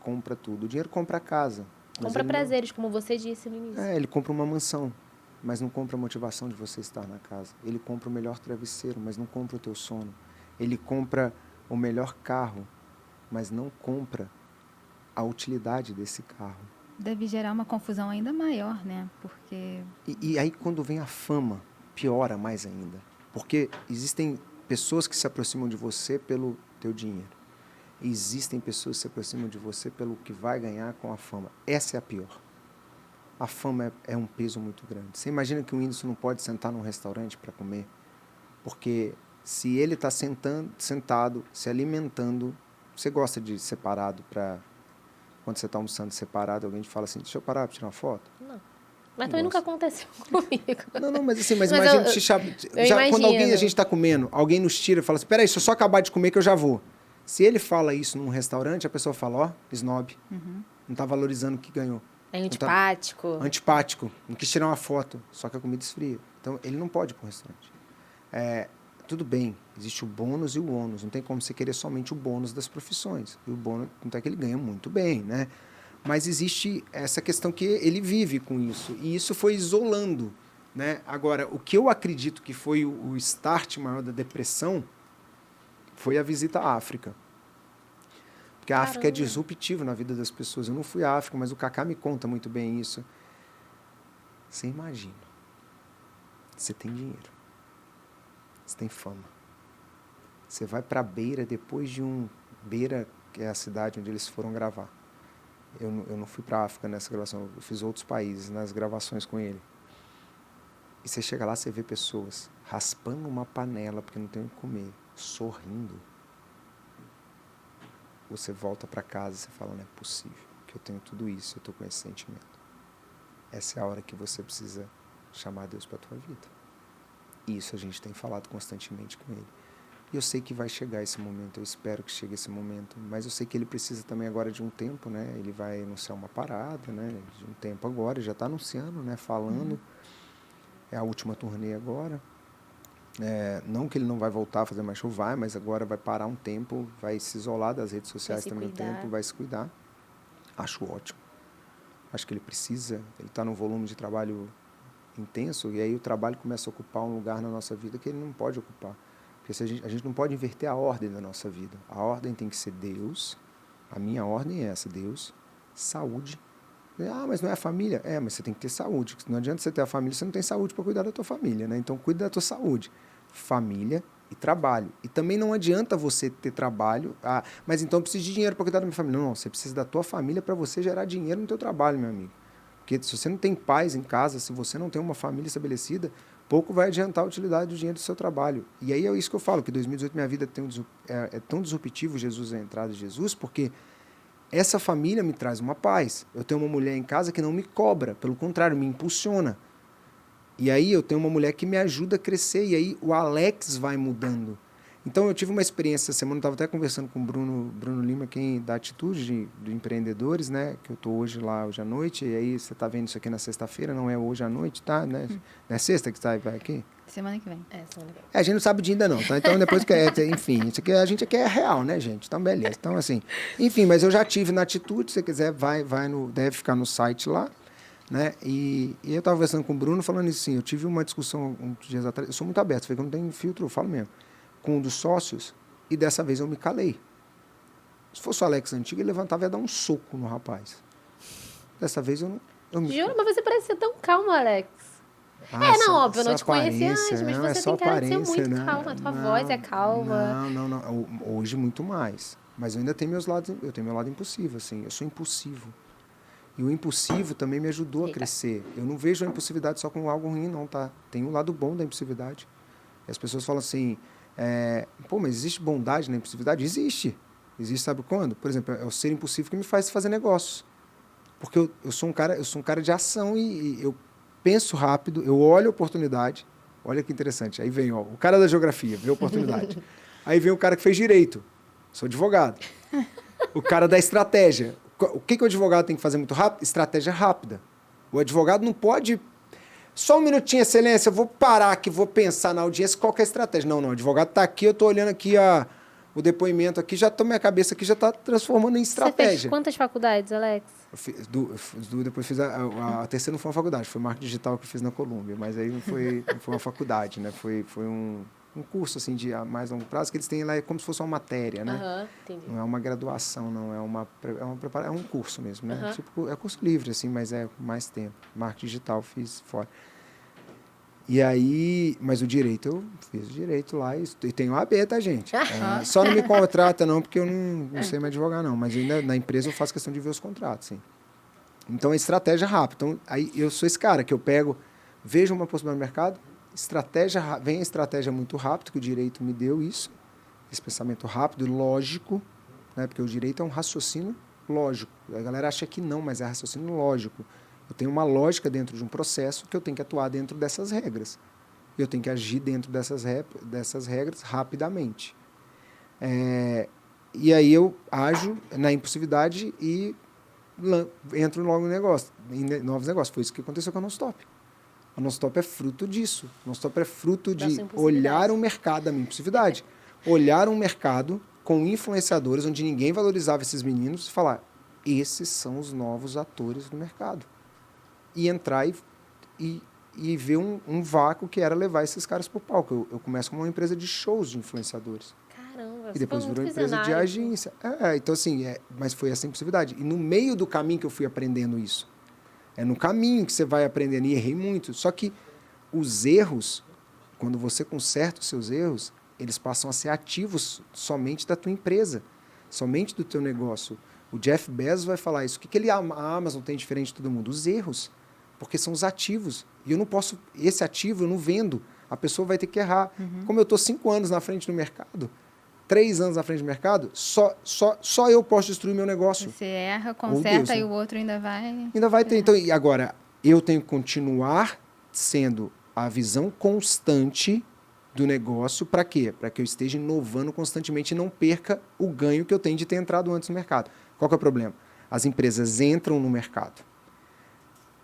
compra tudo. O dinheiro compra a casa. Compra prazeres, como você disse no início. Ele compra uma mansão, mas não compra a motivação de você estar na casa. Ele compra o melhor travesseiro, mas não compra o teu sono. Ele compra o melhor carro, mas não compra a utilidade desse carro. Deve gerar uma confusão ainda maior, né? Porque... E aí, quando vem a fama, piora mais ainda. Porque existem pessoas que se aproximam de você pelo teu dinheiro. Existem pessoas que se aproximam de você pelo que vai ganhar com a fama. Essa é a pior. A fama é um peso muito grande. Você imagina que o Whindersson não pode sentar num restaurante para comer? Porque se ele está sentado, se alimentando, você gosta de separado para... Quando você está almoçando separado, alguém te fala assim, deixa eu parar para tirar uma foto? Não. Mas também nunca aconteceu comigo. Não, mas assim, mas imagina, quando a gente está comendo, alguém nos tira e fala assim, peraí, deixa eu só acabar de comer que eu já vou. Se ele fala isso num restaurante, a pessoa fala, ó, snob, não está valorizando o que ganhou. É antipático. Antipático, não quis tirar uma foto, só que a comida esfria. Então, ele não pode ir para o restaurante. Tudo bem, existe o bônus e o ônus, não tem como você querer somente o bônus das profissões. E o bônus, não é que ele ganha muito bem, né? Mas existe essa questão que ele vive com isso, e isso foi isolando, né? Agora, o que eu acredito que foi o start maior da depressão foi a visita à África. Porque a África é disruptiva na vida das pessoas. Eu não fui à África, mas o Kaká me conta muito bem isso. Você imagina, você tem dinheiro, você tem fama, você vai para Beira depois de Beira, que é a cidade onde eles foram gravar. Eu não fui para a África nessa gravação, eu fiz outros países nas gravações com ele. E você chega lá, você vê pessoas raspando uma panela porque não tem o que comer, sorrindo. Você volta para casa e você fala, não é possível que eu tenho tudo isso, eu estou com esse sentimento. Essa é a hora que você precisa chamar Deus para a tua vida. E isso a gente tem falado constantemente com ele. E eu sei que vai chegar esse momento, eu espero que chegue esse momento, mas eu sei que ele precisa também agora de um tempo, né? Ele vai anunciar uma parada, né? De um tempo agora, já está anunciando, né? Falando. É a última turnê agora. Não que ele não vai voltar a fazer mais show, vai, mas agora vai parar um tempo, vai se isolar das redes sociais também um tempo, vai se cuidar. Acho ótimo. Acho que ele precisa, ele está num volume de trabalho intenso, e aí o trabalho começa a ocupar um lugar na nossa vida que ele não pode ocupar. Porque se a gente não pode inverter a ordem da nossa vida. A ordem tem que ser Deus, a minha ordem é essa, Deus, saúde. Mas não é a família? Mas você tem que ter saúde. Não adianta você ter a família, você não tem saúde para cuidar da tua família, né? Então, cuida da tua saúde. Família e trabalho. E também não adianta você ter trabalho, mas então eu preciso de dinheiro para cuidar da minha família. Não, você precisa da tua família para você gerar dinheiro no teu trabalho, meu amigo. Porque se você não tem paz em casa, se você não tem uma família estabelecida, pouco vai adiantar a utilidade do dinheiro do seu trabalho. E aí é isso que eu falo, que 2018 minha vida é tão disruptivo, Jesus, a entrada de Jesus, porque essa família me traz uma paz. Eu tenho uma mulher em casa que não me cobra, pelo contrário, me impulsiona. E aí eu tenho uma mulher que me ajuda a crescer, e aí o Alex vai mudando. Então eu tive uma experiência essa semana, eu estava até conversando com o Bruno Lima, quem da Atitude de Empreendedores, né? Que eu estou hoje à noite, e aí você está vendo isso aqui na sexta-feira, não é hoje à noite, tá? Né? Não é sexta que você vai aqui? Semana que vem. Semana que vem. A gente não sabe o dia ainda não, tá? Então depois enfim, isso aqui, a gente aqui é real, né, gente? Então beleza. Então assim, enfim, mas eu já tive na Atitude, se você quiser, deve ficar no site lá, né? E eu estava conversando com o Bruno falando isso assim, eu tive uma discussão uns dias atrás, eu sou muito aberto, falei que eu não tenho filtro, eu falo mesmo, com um dos sócios, e dessa vez eu me calei. Se fosse o Alex antigo, ele levantava e ia dar um soco no rapaz. Dessa vez eu me... Juro, mas você parece ser tão calmo, Alex. Não, óbvio, eu não te conheci antes, mas não, você tem cara de ser muito né? calma. A tua voz é calma. Não. Hoje muito mais. Mas eu ainda tenho eu tenho meu lado impulsivo, assim. Eu sou impulsivo. E o impulsivo também me ajudou a crescer. Eu não vejo a impulsividade só como algo ruim, não, tá? Tem um lado bom da impulsividade. E as pessoas falam assim, mas existe bondade na impulsividade? Existe. Existe, sabe quando? Por exemplo, é o ser impulsivo que me faz fazer negócios. Porque eu sou um cara de ação e eu penso rápido, eu olho a oportunidade. Olha que interessante. Aí vem, o cara da geografia, vê a oportunidade. Aí vem o cara que fez direito. Sou advogado. O cara da estratégia. O que o advogado tem que fazer muito rápido? Estratégia rápida. O advogado não pode... Só um minutinho, excelência, eu vou parar aqui, vou pensar na audiência, qual que é a estratégia? Não, o advogado está aqui, eu estou olhando aqui o depoimento aqui, minha cabeça aqui já está transformando em estratégia. Você fez quantas faculdades, Alex? Depois fiz a terceira, não foi uma faculdade, foi marketing digital que eu fiz na Colômbia, mas aí não foi uma faculdade, né? Foi um curso assim de mais longo prazo que eles têm lá como se fosse uma matéria, né? Entendi. Não é uma graduação, não é um curso mesmo, né? Tipo, é curso livre assim, mas é mais tempo. Marketing digital fiz fora. E aí, mas o direito, eu fiz o direito lá e tenho AB, tá, gente? Só não me contrata não, porque eu não sei mais advogar não, mas ainda na empresa eu faço questão de ver os contratos, sim. Então, é estratégia rápida. Então, aí eu sou esse cara que eu vejo uma possibilidade no mercado, vem a estratégia muito rápido, que o direito me deu isso, esse pensamento rápido e lógico, né? Porque o direito é um raciocínio lógico. A galera acha que não, mas é raciocínio lógico. Eu tenho uma lógica dentro de um processo que eu tenho que atuar dentro dessas regras. Eu tenho que agir dentro dessas regras rapidamente. E aí eu ajo na impulsividade e entro logo em novos negócios. Foi isso que aconteceu com a Non-Stop. A Non-Stop é fruto disso. A Non-Stop é fruto de olhar um mercado, da minha impulsividade. Olhar um mercado com influenciadores onde ninguém valorizava esses meninos e falar, esses são os novos atores do mercado. E entrar e ver um vácuo que era levar esses caras para o palco. Eu começo como uma empresa de shows de influenciadores. Caramba, e depois virou empresa de agência. Então, assim, mas foi essa impulsividade. E no meio do caminho que eu fui aprendendo isso. É no caminho que você vai aprendendo. E errei muito. Só que os erros, quando você conserta os seus erros, eles passam a ser ativos somente da tua empresa, somente do teu negócio. O Jeff Bezos vai falar isso. O que a Amazon tem diferente de todo mundo? Os erros. Porque são os ativos. E eu não posso... Esse ativo eu não vendo. A pessoa vai ter que errar. Como eu estou 5 anos na frente do mercado, 3 anos na frente do mercado, só eu posso destruir meu negócio. Você erra, conserta e o outro ainda vai... Ainda vai ter. Então, e agora, eu tenho que continuar sendo a visão constante do negócio. Para quê? Para que eu esteja inovando constantemente e não perca o ganho que eu tenho de ter entrado antes no mercado. Qual que é o problema? As empresas entram no mercado,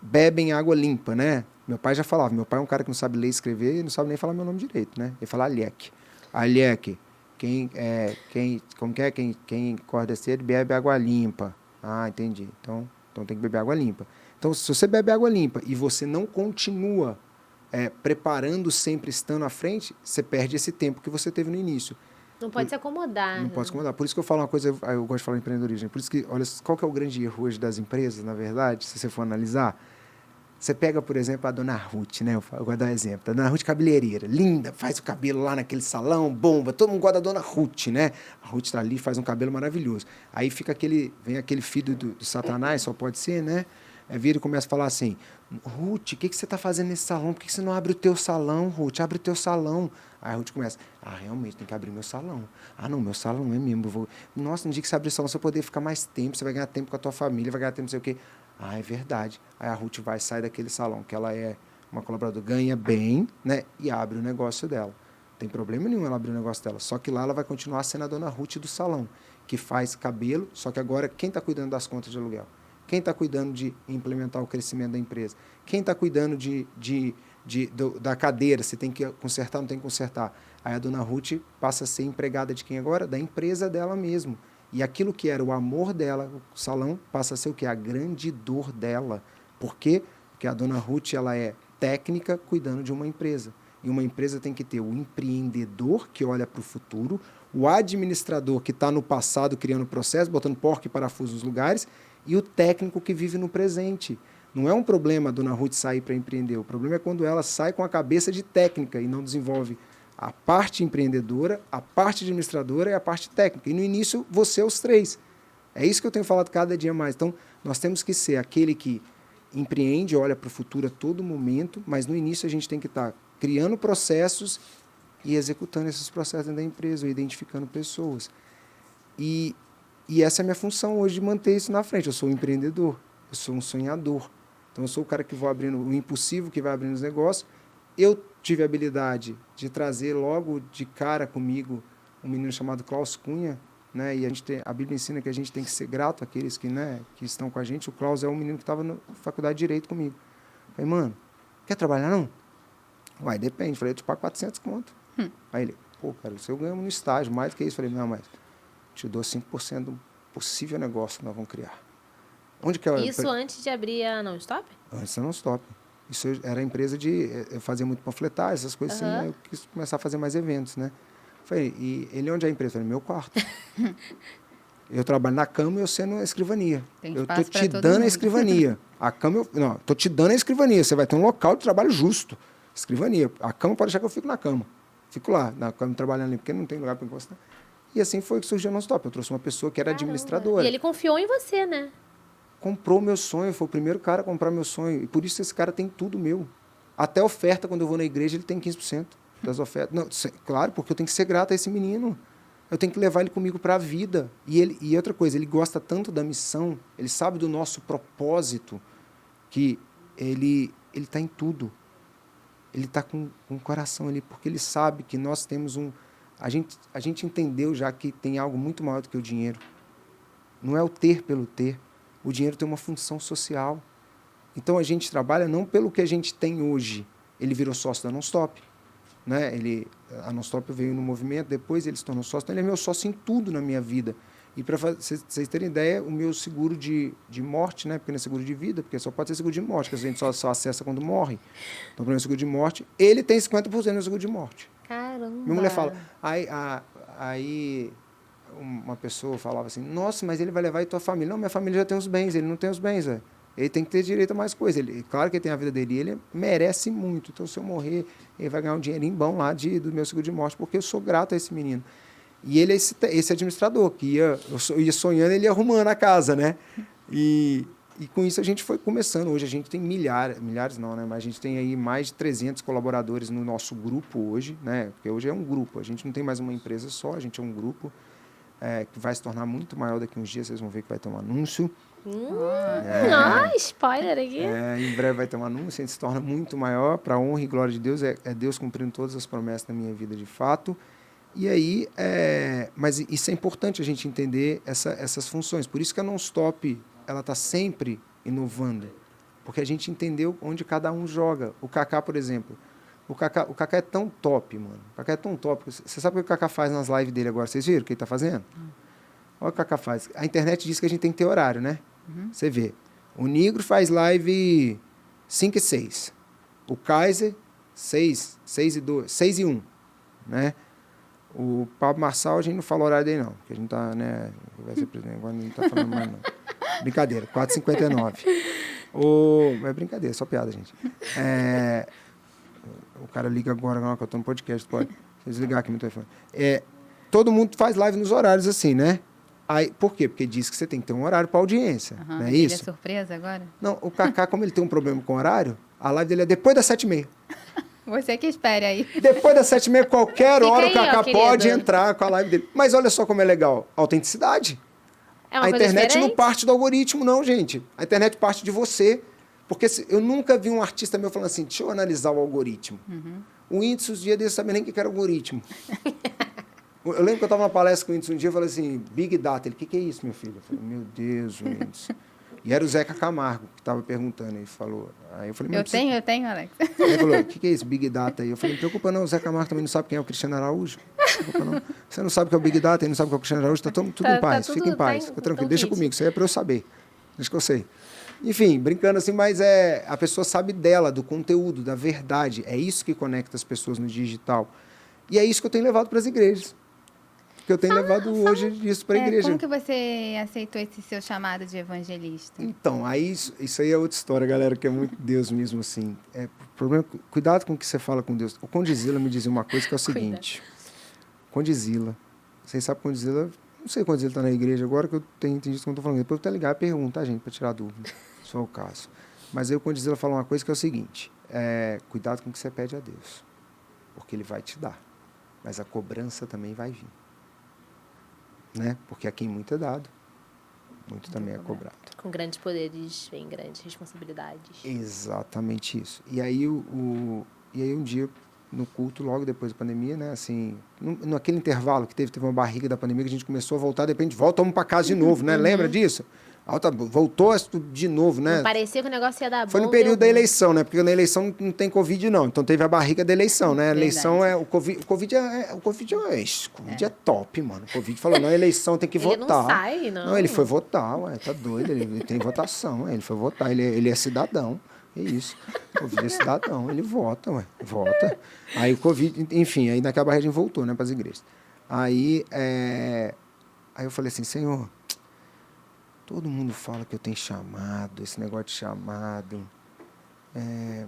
bebem água limpa, né? Meu pai já falava, meu pai é um cara que não sabe ler e escrever e não sabe nem falar meu nome direito, né? Ele fala Aliek. Aliek, quem acorda cedo bebe água limpa. Ah, entendi. Então tem que beber água limpa. Então, se você bebe água limpa e você não continua preparando sempre estando à frente, você perde esse tempo que você teve no início. Não pode se acomodar. Não pode se acomodar. Por isso que eu falo uma coisa, eu gosto de falar em empreendedorismo. Por isso que, olha, qual que é o grande erro hoje das empresas, na verdade, se você for analisar? Você pega, por exemplo, a dona Ruth, né? Eu gosto de dar um exemplo. A dona Ruth cabeleireira, linda, faz o cabelo lá naquele salão, bomba. Todo mundo gosta da dona Ruth, né? A Ruth está ali, faz um cabelo maravilhoso. Aí vem aquele filho do Satanás, só pode ser, né? Vira e começa a falar assim, Ruth, o que você está fazendo nesse salão? Por que você não abre o teu salão, Ruth? Abre o teu salão. Aí a Ruth começa, realmente, tem que abrir meu salão. Não, meu salão é mesmo. Nossa, no dia que você abrir o salão, você vai poder ficar mais tempo, você vai ganhar tempo com a tua família, vai ganhar tempo não sei o quê. É verdade. Aí a Ruth vai sair daquele salão, que ela é uma colaboradora, ganha bem, né? E abre o negócio dela. Não tem problema nenhum ela abrir o negócio dela. Só que lá ela vai continuar sendo a dona Ruth do salão, que faz cabelo, só que agora quem está cuidando das contas de aluguel? Quem está cuidando de implementar o crescimento da empresa? Quem está cuidando da cadeira? Se tem que consertar, não tem que consertar. Aí a dona Ruth passa a ser empregada de quem agora? Da empresa dela mesmo. E aquilo que era o amor dela, o salão, passa a ser o quê? A grande dor dela. Por quê? Porque a dona Ruth ela é técnica cuidando de uma empresa. E uma empresa tem que ter o empreendedor que olha para o futuro, o administrador que está no passado criando processo, botando porca e parafuso nos lugares, e o técnico que vive no presente. Não é um problema a dona Ruth sair para empreender. O problema é quando ela sai com a cabeça de técnica e não desenvolve a parte empreendedora, a parte administradora e a parte técnica. E no início, você é os três. É isso que eu tenho falado cada dia mais. Então, nós temos que ser aquele que empreende, olha para o futuro a todo momento, mas no início a gente tem que estar criando processos e executando esses processos dentro da empresa, identificando pessoas. E essa é a minha função hoje, de manter isso na frente. Eu sou um empreendedor, eu sou um sonhador. Então, eu sou o cara que vou abrindo o impossível, que vai abrindo os negócios. Eu tive a habilidade de trazer logo de cara comigo um menino chamado Klaus Cunha, né? E a Bíblia ensina que a gente tem que ser grato àqueles que, né, que estão com a gente. O Klaus é um menino que estava na faculdade de Direito comigo. Falei, mano, quer trabalhar não? Uai, depende. Falei, eu te pago 400 conto. Aí ele, pô, cara, isso eu ganhamos no estágio, mais do que isso. Falei, não, mas te dou 5% do possível negócio que nós vamos criar. Onde que Isso antes de abrir a Non-Stop? Antes da Non-Stop. Isso era empresa de... Eu fazia muito panfletar, essas coisas assim, né? Eu quis começar a fazer mais eventos, né? Falei, e ele onde é a empresa? Falei, meu quarto. Eu trabalho na cama e eu sendo a escrivania. Eu estou te dando a escrivania. A cama, não, estou te dando a escrivania. Você vai ter um local de trabalho justo. Escrivania. A cama pode deixar que eu fico na cama. Fico lá, na cama trabalhando ali, porque não tem lugar para encostar. E assim foi que surgiu o Non-Stop. Eu trouxe uma pessoa que era administradora. E ele confiou em você, né? Comprou meu sonho, foi o primeiro cara a comprar meu sonho. E por isso esse cara tem tudo meu. Até oferta, quando eu vou na igreja, ele tem 15% das ofertas. Não, claro, porque eu tenho que ser grato a esse menino. Eu tenho que levar ele comigo para a vida. E outra coisa, ele gosta tanto da missão, ele sabe do nosso propósito, que ele está em tudo. Ele está com o coração ali, porque ele sabe que nós temos a gente entendeu já que tem algo muito maior do que o dinheiro. Não é o ter pelo ter. O dinheiro tem uma função social. Então, a gente trabalha não pelo que a gente tem hoje. Ele virou sócio da Non-Stop. Né? A Non-Stop veio no movimento, depois ele se tornou sócio. Então, ele é meu sócio em tudo na minha vida. E, para vocês terem ideia, o meu seguro de morte, né? Porque não é seguro de vida, porque só pode ser seguro de morte, que a gente só acessa quando morre. Então, para o meu seguro de morte, ele tem 50% no seguro de morte. Caramba! Minha mulher fala... Aí uma pessoa falava assim, nossa, mas ele vai levar e tua família. Não, minha família já tem os bens, ele não tem os bens, velho. Ele tem que ter direito a mais coisas. Claro que ele tem a vida dele, ele merece muito. Então, se eu morrer, ele vai ganhar um dinheirinho bom lá do meu seguro de morte, porque eu sou grato a esse menino. E ele é esse administrador, que eu ia sonhando, ele ia arrumando a casa, né? E com isso a gente foi começando. Hoje a gente tem milhares não, né? Mas a gente tem aí mais de 300 colaboradores no nosso grupo hoje, né? Porque hoje é um grupo, a gente não tem mais uma empresa só, a gente é um grupo. Que vai se tornar muito maior daqui a uns dias, vocês vão ver que vai ter um anúncio. Spoiler aqui. Em breve vai ter um anúncio, a gente se torna muito maior, para a honra e glória de Deus, é Deus cumprindo todas as promessas da minha vida de fato. E aí, mas isso é importante a gente entender essas funções, por isso que a Non-Stop ela está sempre inovando, porque a gente entendeu onde cada um joga. O Kaká, por exemplo, o Kaká é tão top, mano. O Kaká é tão top. Você sabe o que o Kaká faz nas lives dele agora? Vocês viram o que ele está fazendo? Olha o que o Kaká faz. A internet diz que a gente tem que ter horário, né? Você vê. O Nigro faz live 5 e 6. O Kaiser, 6 e 1. Né? O Pablo Marçal, a gente não fala o horário dele, não. Porque a gente tá, né? Vai ser presidente, agora não tá falando mais, não. Brincadeira, 4h59. É brincadeira, só piada, gente. O cara liga agora que eu tô no podcast, pode desligar aqui meu telefone. Todo mundo faz live nos horários assim, né? Aí, por quê? Porque diz que você tem que ter um horário para audiência, não é isso? Ele é surpresa agora? Não, o Kaká, como ele tem um problema com o horário, a live dele é depois das 7h30. Você que espere aí. Depois das 7h30, qualquer hora aí, o Kaká pode querido. entrar com a live dele. Mas olha só como é legal, autenticidade. É uma A coisa internet diferente. não parte do algoritmo, não, gente. A internet parte de você. Porque eu nunca vi um artista meu falando assim, deixa eu analisar o algoritmo. O Whindersson, os dias dele, sabia nem o que era algoritmo. Eu lembro que eu estava na palestra com o Whindersson um dia, eu falei assim, Big Data. Ele, o que é isso, meu filho? Eu falei, meu Deus, Whindersson. E era o Zeca Camargo que estava perguntando. Ele falou... Aí eu falei, Eu tenho, Alex. Aí ele falou, o que é isso, Big Data? Aí eu falei, não preocupa não, o Zeca Camargo também não sabe quem é o Cristiano Araújo. Não preocupa não. Você não sabe o que é o Big Data e não sabe o que é o Cristiano Araújo, tá tudo em paz, fica em paz. Fica tranquilo, deixa comigo, isso aí é para eu saber. Deixa que eu sei. Enfim, brincando assim, mas a pessoa sabe dela, do conteúdo, da verdade. É isso que conecta as pessoas no digital. E é isso que eu tenho levado para as igrejas. que eu tenho levado hoje isso para a igreja. Como que você aceitou esse seu chamado de evangelista? Então, aí isso aí é outra história, galera, que é muito Deus mesmo, assim. Problema, cuidado com o que você fala com Deus. O Condizila me dizia uma coisa que é o seguinte. Condizila. Vocês sabem Condizila... Não sei quando ele está na igreja agora, que eu tenho entendido o que eu estou falando. Depois eu vou até ligar e perguntar, gente, para tirar dúvida, se for o caso. Mas aí o Condizila fala uma coisa que é o seguinte. Cuidado com o que você pede a Deus. Porque Ele vai te dar. Mas a cobrança também vai vir. Né? Porque a quem muito é dado, muito também é cobrado. Com grandes poderes vem grandes responsabilidades. Exatamente isso. E aí, um dia, no culto, logo depois da pandemia, né, assim, naquele intervalo que teve uma barriga da pandemia, que a gente começou a voltar, de repente, vamos para casa de novo, né? Lembra disso? Voltou de novo, né? Não parecia que o negócio ia dar bom. Foi no período da eleição, né? Porque na eleição não tem Covid, não. Então teve a barriga da eleição, né? A eleição o Covid é top, mano. O Covid falou, não, a eleição tem que votar. Ele não sai, não. Não, ele foi votar, ué, tá doido. Ele tem votação, ele foi votar. Ele é cidadão. É isso. O Covid é cidadão, ele vota, ué. Vota. Aí o Covid, enfim, aí naquela barriga a gente voltou, né, para as igrejas. Aí eu falei assim, Senhor, todo mundo fala que eu tenho chamado, esse negócio de chamado,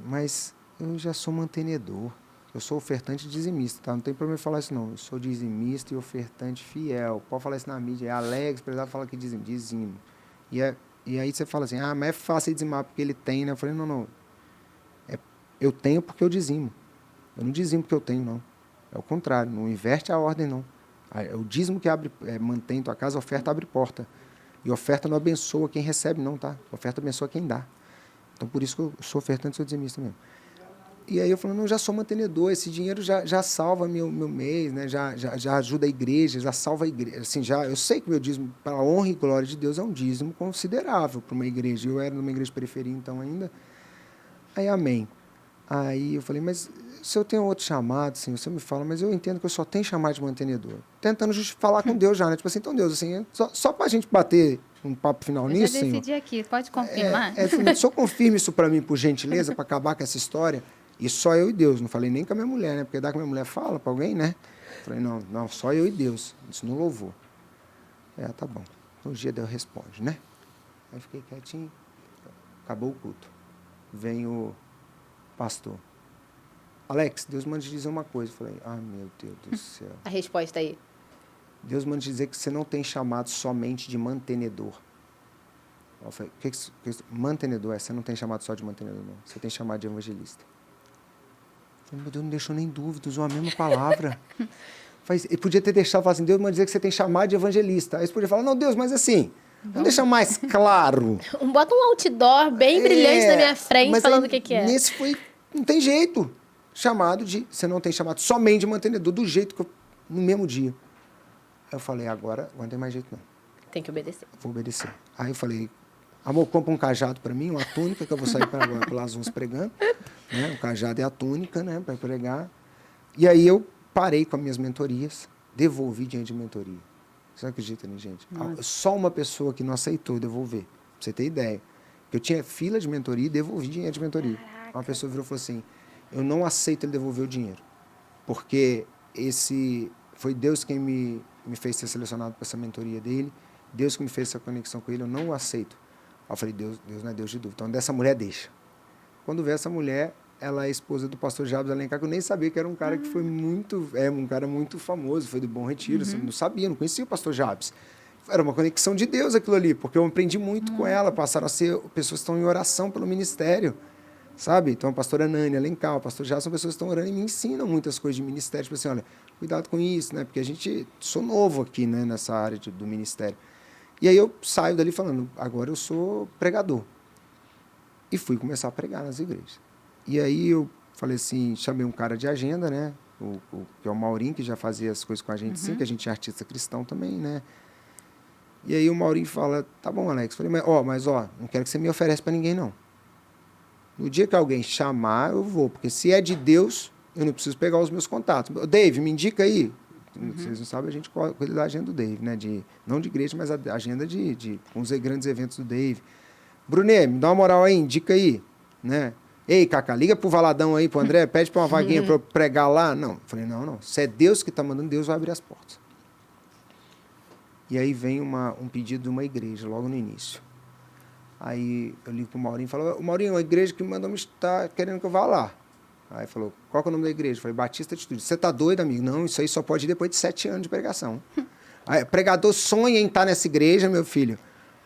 mas eu já sou mantenedor. Eu sou ofertante e dizimista, tá? Não tem problema falar isso, não. Eu sou dizimista e ofertante fiel. Pode falar isso na mídia. É Alex, precisava falar que dizimo. E aí você fala assim, mas é fácil dizimar porque ele tem, né? Eu falei, não. Eu tenho porque eu dizimo. Eu não dizimo porque eu tenho, não. É o contrário, não inverte a ordem, não. É o dízimo que mantém tua casa, a oferta abre porta. E oferta não abençoa quem recebe, não, tá? Oferta abençoa quem dá. Então, por isso que eu sou ofertante e sou dizimista mesmo. E aí eu falei, não, eu já sou mantenedor, esse dinheiro já salva meu mês, né? Já ajuda a igreja, já salva a igreja. Assim, eu sei que meu dízimo, para a honra e glória de Deus, é um dízimo considerável para uma igreja. Eu era numa igreja de periferia, então, ainda. Aí, amém. Aí eu falei, mas se eu tenho outro chamado, assim, você me fala, mas eu entendo que eu só tenho chamado de mantenedor. Tentando falar com Deus já, né? Tipo assim, então, Deus, assim, só para a gente bater um papo final nisso, já decidi aqui, pode confirmar? Só confirme isso para mim, por gentileza, para acabar com essa história. E só eu e Deus, não falei nem com a minha mulher, né? Porque dá que a minha mulher fala para alguém, né? Falei, não, só eu e Deus. Isso não louvor. Tá bom. Um dia Deus responde, né? Aí fiquei quietinho, acabou o culto. Vem o pastor. Alex, Deus manda te dizer uma coisa. Eu falei, meu Deus do céu. A resposta aí. Deus manda te dizer que você não tem chamado somente de mantenedor. Eu falei, mantenedor você não tem chamado só de mantenedor, não. Você tem chamado de evangelista. Meu Deus, não deixou nem dúvida, usou a mesma palavra. Ele podia ter deixado, falar assim, Deus manda dizer que você tem chamado de evangelista. Aí você podia falar, não, Deus, mas assim, vamos deixar mais claro. Bota um outdoor bem brilhante na minha frente, falando o que é. Nesse não tem jeito. Chamado você não tem chamado somente de mantenedor, do jeito que no mesmo dia. Aí eu falei, agora não tem mais jeito não. Tem que obedecer. Vou obedecer. Aí eu falei, amor, compra um cajado para mim, uma túnica, que eu vou sair pelas ruas pregando. Né? O cajado é a túnica, né, para pregar. E aí eu parei com as minhas mentorias, devolvi dinheiro de mentoria. Você não acredita, né, gente? Só uma pessoa que não aceitou devolver, pra você ter ideia. Eu tinha fila de mentoria e devolvi dinheiro de mentoria. Caraca. Uma pessoa virou e falou assim, eu não aceito ele devolver o dinheiro, porque foi Deus quem me fez ser selecionado para essa mentoria dele, Deus que me fez essa conexão com ele, eu não o aceito. Aí eu falei, Deus não é Deus de dúvida, então dessa mulher deixa. Quando veio essa mulher, ela é esposa do pastor Jabes Alencar, que eu nem sabia que era um cara que foi um cara muito famoso, foi do Bom Retiro, assim, não sabia, não conhecia o pastor Jabes. Era uma conexão de Deus aquilo ali, porque eu aprendi muito com ela, passaram a ser pessoas que estão em oração pelo ministério, sabe? Então a pastora Nani Alencar, o pastor Jabes, são pessoas que estão orando e me ensinam muitas coisas de ministério, tipo assim, olha, cuidado com isso, né? Porque sou novo aqui, né, nessa área do ministério. E aí eu saio dali falando, agora eu sou pregador. E fui começar a pregar nas igrejas. E aí eu falei assim, chamei um cara de agenda, né? Que é o Maurinho, que já fazia as coisas com a gente, sim, que a gente é artista cristão também, né? E aí o Maurinho fala, tá bom, Alex. Falei, mas não quero que você me ofereça para ninguém, não. No dia que alguém chamar, eu vou. Porque se é de Deus, eu não preciso pegar os meus contatos. Dave, me indica aí. Vocês não sabem, a gente cuida da agenda do Dave, né? Não de igreja, mas a agenda com os grandes eventos do Dave. Brunet, me dá uma moral aí, indica aí, né? Ei, Cacá, liga pro Valadão aí, pro André, pede pra uma vaguinha pra eu pregar lá. Não, falei, não. Se é Deus que tá mandando, Deus vai abrir as portas. E aí vem um pedido de uma igreja, logo no início. Aí eu ligo pro Maurinho e falo, Maurinho, a igreja que me mandou me está querendo que eu vá lá. Aí falou, qual que é o nome da igreja? Eu falei, Batista Atitude. Você tá doido, amigo? Não, isso aí só pode ir depois de 7 anos de pregação. Aí, pregador sonha em estar nessa igreja, meu filho.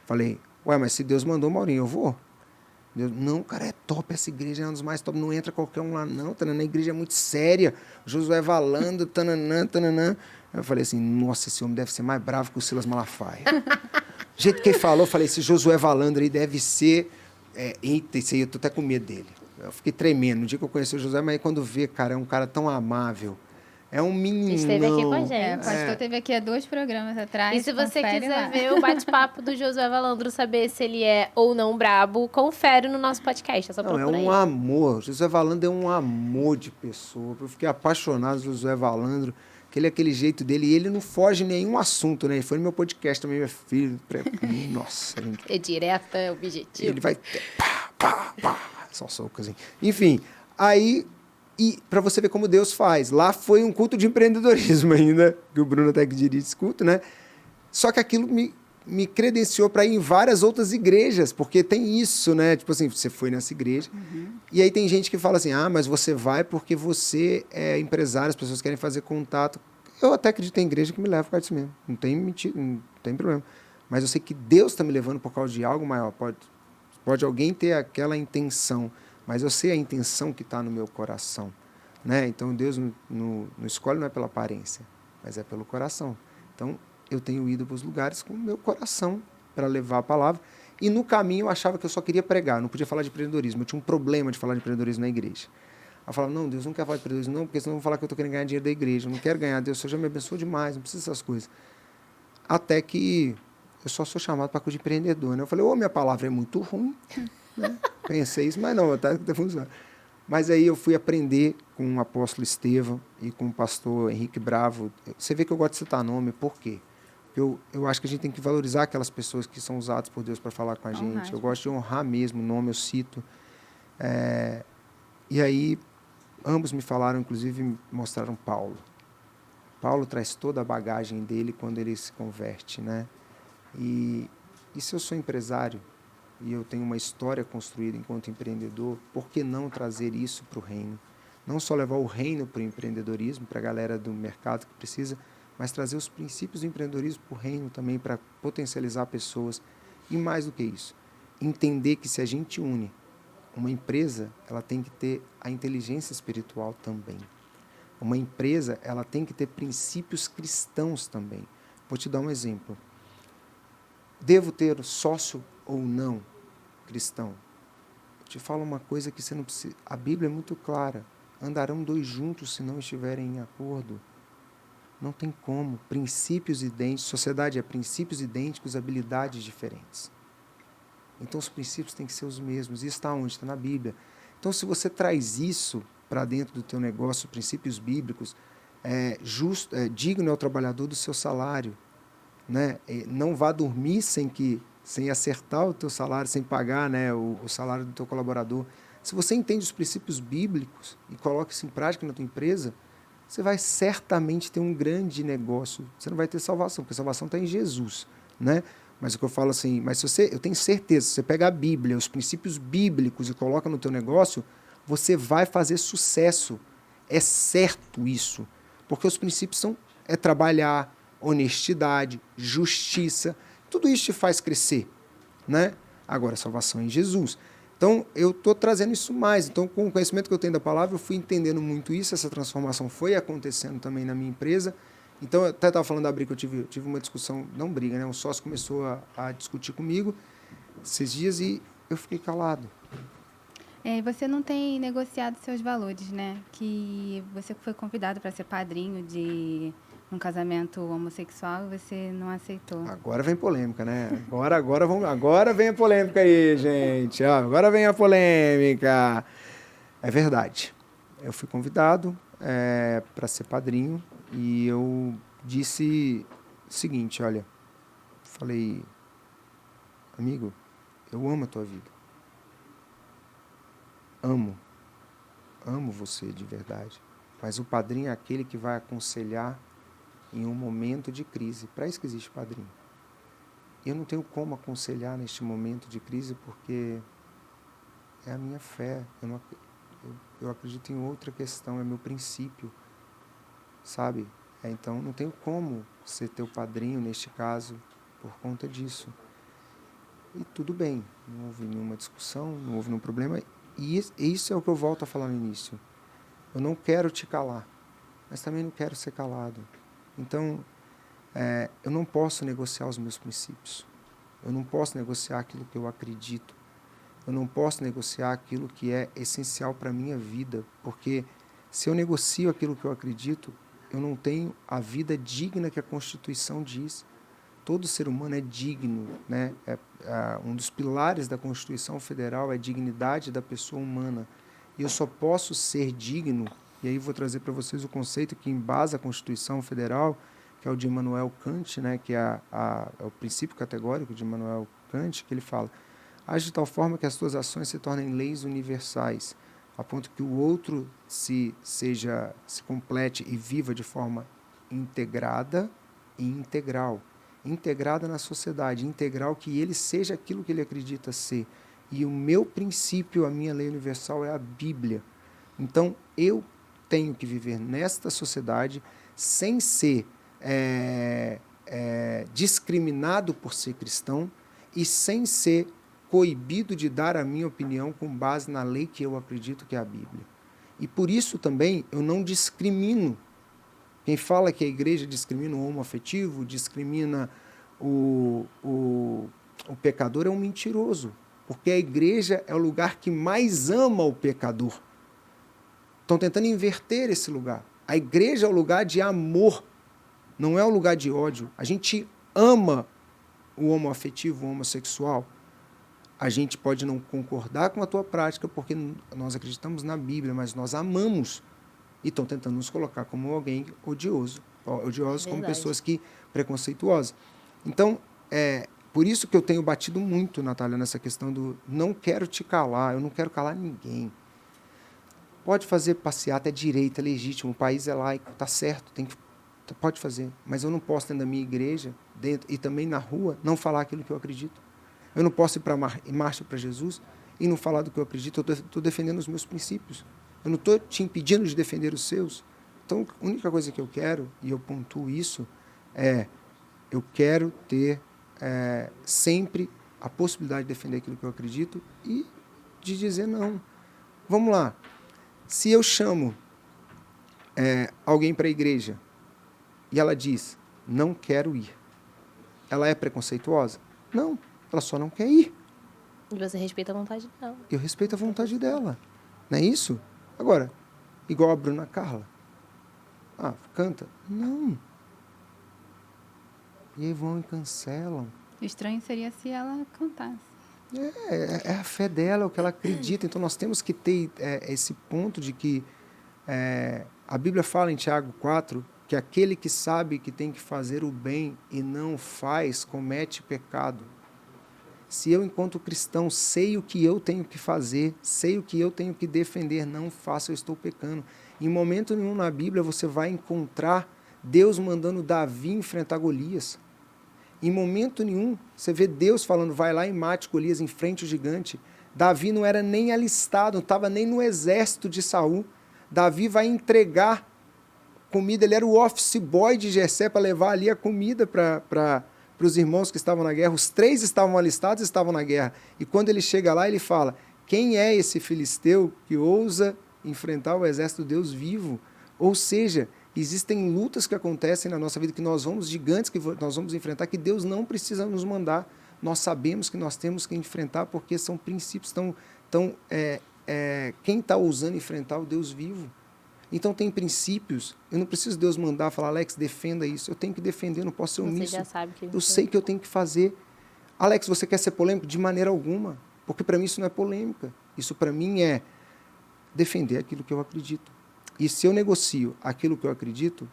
Falei, ué, mas se Deus mandou, Maurinho, eu vou. Deus, não, cara, é top essa igreja, é um dos mais top, não entra qualquer um lá não, tananã, a igreja é muito séria, Josué Valando, tananã, tananã. Eu falei assim, nossa, esse homem deve ser mais bravo que o Silas Malafaia. Do jeito que ele falou, eu falei, esse Josué Valandro aí deve ser, eita, esse aí eu tô até com medo dele. Eu fiquei tremendo, no dia que eu conheci o Josué, mas aí quando vê, cara, é um cara tão amável, é um meninão. Esteve aqui com a gente. O pastor teve aqui há 2 programas atrás. E se você confere quiser lá. ver o bate-papo do Josué Valandro, saber se ele é ou não brabo, confere no nosso podcast. É só Não, procurar é aí. um amor. José Valandro é um amor de pessoa. Eu fiquei apaixonado pelo José Valandro, aquele jeito dele. E ele não foge nenhum assunto, né? Ele foi no meu podcast também, meu filho. Nossa. É direta, é objetivo. Ele vai... Pá. Só soco, assim. Enfim, aí... E para você ver como Deus faz. Lá foi um culto de empreendedorismo ainda, que o Bruno até que dirige esse culto, né? Só que aquilo me credenciou para ir em várias outras igrejas, porque tem isso, né? Tipo assim, você foi nessa igreja, e aí tem gente que fala assim, mas você vai porque você é empresário, as pessoas querem fazer contato. Eu até acredito em igreja que me leva por causa disso mesmo, não tem mentira, não tem problema. Mas eu sei que Deus está me levando por causa de algo maior. Pode alguém ter aquela intenção, mas eu sei a intenção que está no meu coração, né? Então Deus não escolhe não é pela aparência, mas é pelo coração. Então eu tenho ido para os lugares com o meu coração para levar a palavra. E no caminho eu achava que eu só queria pregar, não podia falar de empreendedorismo. Eu tinha um problema de falar de empreendedorismo na igreja. Eu falava, não, Deus não quer falar de empreendedorismo, não, porque senão eu vou falar que eu estou querendo ganhar dinheiro da igreja. Eu não quero ganhar, Deus, o Senhor já me abençoou demais, não precisa dessas coisas. Até que eu só sou chamado para coisa de empreendedor, né? Eu falei, minha palavra é muito ruim, né? Pensei isso, mas não, tá funcionando. Mas aí eu fui aprender com o apóstolo Estevão e com o pastor Henrique Bravo. Você vê que eu gosto de citar nome, por quê? Eu acho que a gente tem que valorizar aquelas pessoas que são usadas por Deus para falar com a gente. Eu gosto de honrar mesmo o nome, eu cito. E aí, ambos me falaram, inclusive me mostraram Paulo. Paulo traz toda a bagagem dele quando ele se converte, né? E se eu sou empresário e eu tenho uma história construída enquanto empreendedor, por que não trazer isso para o reino? Não só levar o reino para o empreendedorismo, para a galera do mercado que precisa, mas trazer os princípios do empreendedorismo para o reino também, para potencializar pessoas. E mais do que isso, entender que se a gente une uma empresa, ela tem que ter a inteligência espiritual também. Uma empresa, ela tem que ter princípios cristãos também. Vou te dar um exemplo. Devo ter sócio ou não cristão? Eu te falo uma coisa que você não precisa... A Bíblia é muito clara. Andarão 2 juntos se não estiverem em acordo. Não tem como. Princípios idênticos. Sociedade é princípios idênticos, habilidades diferentes. Então, os princípios têm que ser os mesmos. E está onde? Está na Bíblia. Então, se você traz isso para dentro do teu negócio, princípios bíblicos, digno é o trabalhador do seu salário. Né? Não vá dormir sem acertar o teu salário, sem pagar, né, o salário do teu colaborador. Se você entende os princípios bíblicos e coloca isso em prática na tua empresa, você vai certamente ter um grande negócio. Você não vai ter salvação, porque a salvação está em Jesus, né? Mas o que eu falo assim, eu tenho certeza, se você pegar a Bíblia, os princípios bíblicos e coloca no teu negócio, você vai fazer sucesso. É certo isso. Porque os princípios é trabalhar, honestidade, justiça, tudo isso te faz crescer, né? Agora, a salvação é em Jesus. Então, eu estou trazendo isso mais. Então, com o conhecimento que eu tenho da palavra, eu fui entendendo muito isso, essa transformação foi acontecendo também na minha empresa. Então, eu até estava falando da briga, eu tive uma discussão, não briga, né? Um sócio começou a discutir comigo esses dias e eu fiquei calado. Você não tem negociado seus valores, né? Que você foi convidado para ser padrinho de um casamento homossexual e você não aceitou. Agora vem polêmica, né? Agora vem a polêmica aí, gente. Agora vem a polêmica. É verdade. Eu fui convidado para ser padrinho e eu disse o seguinte, olha, falei, amigo, eu amo a tua vida. Amo você de verdade. Mas o padrinho é aquele que vai aconselhar em um momento de crise. Para isso que existe padrinho. Eu não tenho como aconselhar neste momento de crise porque é a minha fé. Eu acredito em outra questão, é meu princípio, sabe? Então, não tenho como ser teu padrinho, neste caso, por conta disso. E tudo bem, não houve nenhuma discussão, não houve nenhum problema. E isso é o que eu volto a falar no início. Eu não quero te calar, mas também não quero ser calado. Então, eu não posso negociar os meus princípios. Eu não posso negociar aquilo que eu acredito. Eu não posso negociar aquilo que é essencial para a minha vida, porque se eu negocio aquilo que eu acredito, eu não tenho a vida digna que a Constituição diz. Todo ser humano é digno, né? Um dos pilares da Constituição Federal é a dignidade da pessoa humana. E eu só posso ser digno, e aí vou trazer para vocês o conceito que embasa a Constituição Federal, que é o de Immanuel Kant, né? Que é o princípio categórico de Immanuel Kant, que ele fala: age de tal forma que as tuas ações se tornem leis universais, a ponto que o outro se complete e viva de forma integrada e integral. Integrada na sociedade, integral, que ele seja aquilo que ele acredita ser. E o meu princípio, a minha lei universal é a Bíblia. Então, eu tenho que viver nesta sociedade sem ser discriminado por ser cristão e sem ser coibido de dar a minha opinião com base na lei que eu acredito que é a Bíblia. E por isso também eu não discrimino. Quem fala que a igreja discrimina o homoafetivo, discrimina o pecador, é um mentiroso. Porque a igreja é o lugar que mais ama o pecador. Estão tentando inverter esse lugar. A igreja é o lugar de amor, não é o lugar de ódio. A gente ama o homoafetivo, o homossexual. A gente pode não concordar com a tua prática, porque nós acreditamos na Bíblia, mas nós amamos. E estão tentando nos colocar como alguém odiosos como pessoas preconceituosas. Então, por isso que eu tenho batido muito, Natália, nessa questão do não quero te calar, eu não quero calar ninguém. Pode fazer passeata, é direito, é legítimo, o país é laico, está certo, pode fazer, mas eu não posso dentro da minha igreja, e também na rua, não falar aquilo que eu acredito. Eu não posso ir para marcha para Jesus e não falar do que eu acredito, eu estou defendendo os meus princípios. Eu não estou te impedindo de defender os seus. Então, a única coisa que eu quero, e eu pontuo isso, eu quero ter sempre a possibilidade de defender aquilo que eu acredito e de dizer não. Vamos lá. Se eu chamo alguém para a igreja e ela diz, não quero ir, ela é preconceituosa? Não, ela só não quer ir. E você respeita a vontade dela. Eu respeito a vontade dela. Não é isso? Agora, igual a Bruna Carla. Canta? Não. E aí vão e cancelam. Estranho seria se ela cantasse. É a fé dela, é o que ela acredita. Então, nós temos que ter esse ponto de que a Bíblia fala em Tiago 4 que aquele que sabe que tem que fazer o bem e não faz, comete pecado. Se eu, enquanto cristão, sei o que eu tenho que fazer, sei o que eu tenho que defender, não faço, eu estou pecando. Em momento nenhum na Bíblia você vai encontrar Deus mandando Davi enfrentar Golias. Em momento nenhum você vê Deus falando, vai lá e mate Golias em frente ao gigante. Davi não era nem alistado, não estava nem no exército de Saul. Davi vai entregar comida, ele era o office boy de Jessé para levar ali a comida para os irmãos que estavam na guerra. Os 3 estavam alistados e estavam na guerra. E quando ele chega lá, ele fala, quem é esse filisteu que ousa enfrentar o exército do Deus vivo? Ou seja, existem lutas que acontecem na nossa vida, que nós vamos, gigantes que nós vamos enfrentar, que Deus não precisa nos mandar. Nós sabemos que nós temos que enfrentar, porque são princípios. Quem está ousando enfrentar o Deus vivo? Então tem princípios, eu não preciso Deus mandar, falar, Alex, defenda isso. Eu tenho que defender, não posso ser omisso. Você já sabe que... Eu sei que eu tenho que fazer. Alex, você quer ser polêmico? De maneira alguma. Porque para mim isso não é polêmica. Isso para mim é defender aquilo que eu acredito. E se eu negocio aquilo que eu acredito,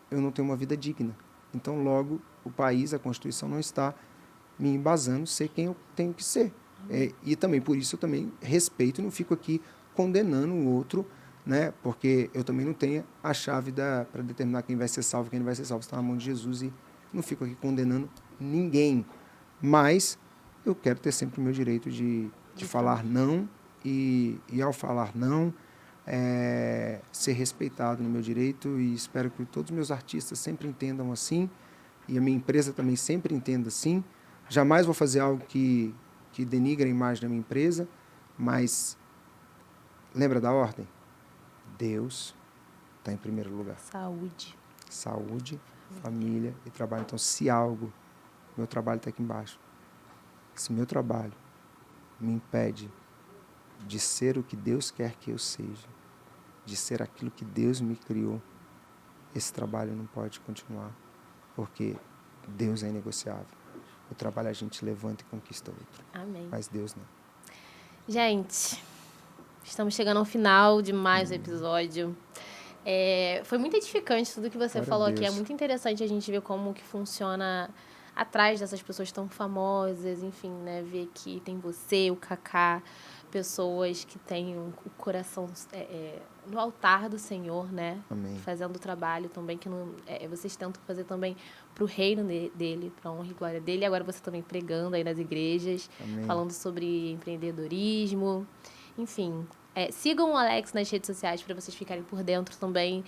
eu não tenho uma vida digna. Então, logo, o país, a Constituição não está me embasando ser quem eu tenho que ser. E também, por isso, eu também respeito e não fico aqui condenando o outro né? Porque eu também não tenho a chave para determinar quem vai ser salvo e quem não vai ser salvo. Está na mão de Jesus e não fico aqui condenando ninguém. Mas eu quero ter sempre o meu direito de falar não e ao falar não, ser respeitado no meu direito, e espero que todos os meus artistas sempre entendam assim, e a minha empresa também sempre entenda assim. Jamais vou fazer algo que denigre a imagem da minha empresa, mas lembra da ordem? Deus está em primeiro lugar. Saúde, família e trabalho. Então, se algo, meu trabalho está aqui embaixo, se meu trabalho me impede de ser o que Deus quer que eu seja, de ser aquilo que Deus me criou, esse trabalho não pode continuar, porque Deus é inegociável. O trabalho a gente levanta e conquista outro. Amém. Mas Deus não. Gente, estamos chegando ao final de mais um episódio. Foi muito edificante tudo que você falou aqui. É muito interessante a gente ver como que funciona atrás dessas pessoas tão famosas, enfim, né? Ver que tem você, o Kaká, pessoas que têm o coração no altar do Senhor, né? Amém. Fazendo o trabalho também que não, vocês tentam fazer também para o reino dele, para a honra e glória dele. E agora você também pregando aí nas igrejas, Amém. falando sobre empreendedorismo, enfim. Sigam o Alex nas redes sociais para vocês ficarem por dentro também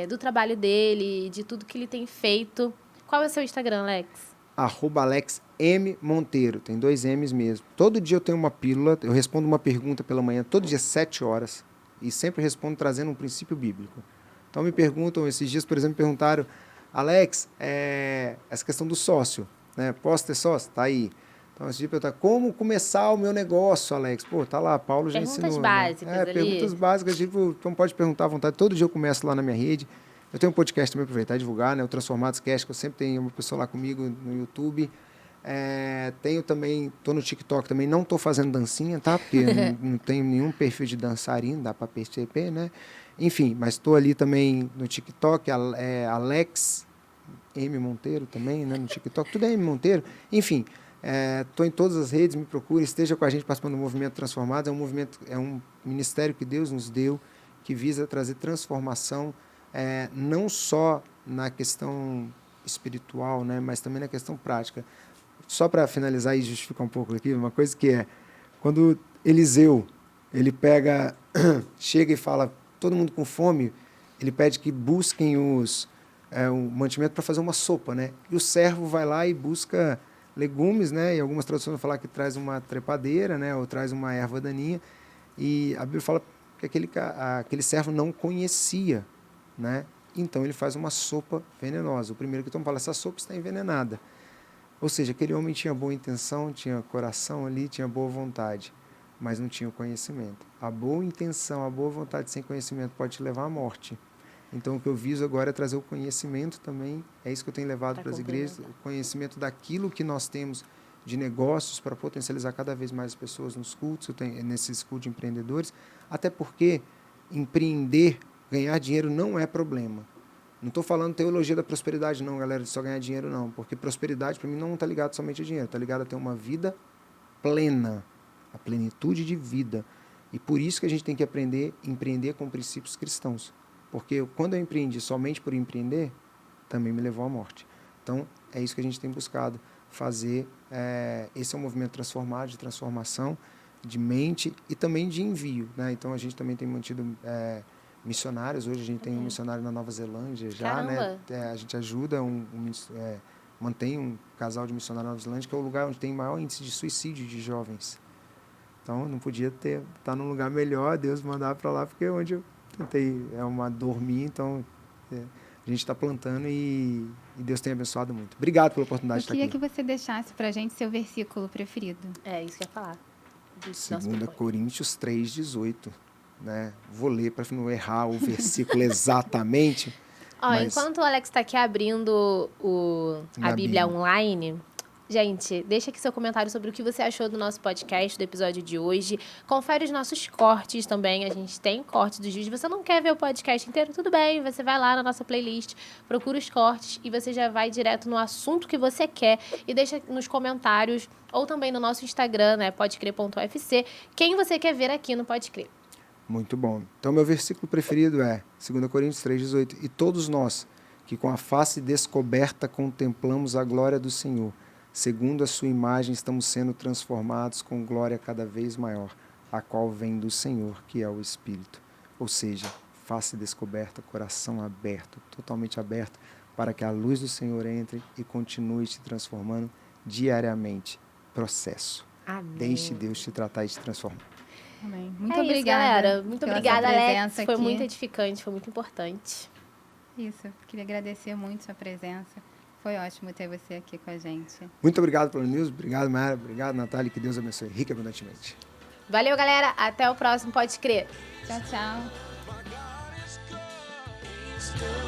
do trabalho dele, de tudo que ele tem feito. Qual é o seu Instagram, Alex? @AlexMMonteiro, tem 2 M's mesmo. Todo dia eu tenho uma pílula, eu respondo uma pergunta pela manhã, todo dia 7 horas, e sempre respondo trazendo um princípio bíblico. Então me perguntam, esses dias, por exemplo, me perguntaram, Alex, essa questão do sócio, né? Posso ter sócio? Tá aí. Então, esse dia perguntar, como começar o meu negócio, Alex? Pô, tá lá, Paulo já ensinou. Perguntas básicas ali. Perguntas básicas, tipo, então pode perguntar à vontade. Todo dia eu começo lá na minha rede. Eu tenho um podcast também, aproveitar e divulgar, né? O Transformados Cast, que eu sempre tenho uma pessoa lá comigo no YouTube. Tenho também, tô no TikTok também, não tô fazendo dancinha, tá? Porque não tenho nenhum perfil de dançarino, dá para perceber, né? Enfim, mas tô ali também no TikTok, Alex M. Monteiro também, né? No TikTok, tudo é M. Monteiro. Enfim, tô em todas as redes, me procure, esteja com a gente participando do Movimento Transformados. É um ministério que Deus nos deu, que visa trazer transformação, não só na questão espiritual, né, mas também na questão prática. Só para finalizar e justificar um pouco aqui, uma coisa que quando Eliseu, ele chega e fala, todo mundo com fome, ele pede que busquem o mantimento para fazer uma sopa, né, e o servo vai lá e busca legumes, né, e algumas traduções vão falar que traz uma trepadeira, né, ou traz uma erva daninha, e a Bíblia fala que aquele servo não conhecia, né? Então ele faz uma sopa venenosa. O primeiro que toma fala, essa sopa está envenenada. Ou seja, aquele homem tinha boa intenção, tinha coração ali, tinha boa vontade, mas não tinha o conhecimento. A boa intenção, a boa vontade sem conhecimento pode te levar à morte. Então o que eu viso agora é trazer o conhecimento também, é isso que eu tenho levado para as igrejas, o conhecimento daquilo que nós temos de negócios para potencializar cada vez mais as pessoas nos cultos, nesses cultos de empreendedores, até porque empreender, ganhar dinheiro não é problema. Não estou falando teologia da prosperidade não, galera, de só ganhar dinheiro não, porque prosperidade para mim não está ligado somente a dinheiro, está ligado a ter uma vida plena, a plenitude de vida. E por isso que a gente tem que aprender a empreender com princípios cristãos. Porque quando eu empreendi somente por empreender, também me levou à morte. Então, é isso que a gente tem buscado fazer. Esse é um movimento transformado, de transformação, de mente e também de envio, né? Então, a gente também tem mantido missionários. Hoje a gente tem um missionário na Nova Zelândia já, né? A gente ajuda, mantém um casal de missionários na Nova Zelândia, que é o lugar onde tem maior índice de suicídio de jovens. Então, não podia estar num lugar melhor, Deus mandar para lá, porque onde eu tentei, uma dor minha, então a gente está plantando e Deus tem abençoado muito. Obrigado pela oportunidade de estar aqui. Eu queria que você deixasse para a gente seu versículo preferido. Isso que eu ia falar. 2 Coríntios 3:18. Né? Vou ler para não errar o versículo exatamente. Mas... Enquanto o Alex está aqui abrindo a Bíblia online, gente, deixa aqui seu comentário sobre o que você achou do nosso podcast, do episódio de hoje. Confere os nossos cortes também. A gente tem cortes dos vídeos. Você não quer ver o podcast inteiro? Tudo bem, você vai lá na nossa playlist, procura os cortes e você já vai direto no assunto que você quer e deixa nos comentários ou também no nosso Instagram, né, podecrer.ufc, quem você quer ver aqui no Pode Crer. Muito bom. Então, meu versículo preferido é 2 Coríntios 3,18. E todos nós, que com a face descoberta contemplamos a glória do Senhor, segundo a sua imagem estamos sendo transformados com glória cada vez maior, a qual vem do Senhor, que é o Espírito. Ou seja, face descoberta, coração aberto, totalmente aberto, para que a luz do Senhor entre e continue te transformando diariamente. Processo. Amém. Deixe Deus te tratar e te transformar. Amém. Muito Isso, obrigada. galera. Muito pela obrigada, sua Alex. presença Foi aqui. muito edificante, foi muito importante. Isso, queria agradecer muito sua presença. Foi ótimo ter você aqui com a gente. Muito obrigado pelo news, obrigado, Mayara, obrigado, Natália, que Deus abençoe rica e abundantemente. Valeu, galera. Até o próximo Pode Crer. Tchau, tchau. Still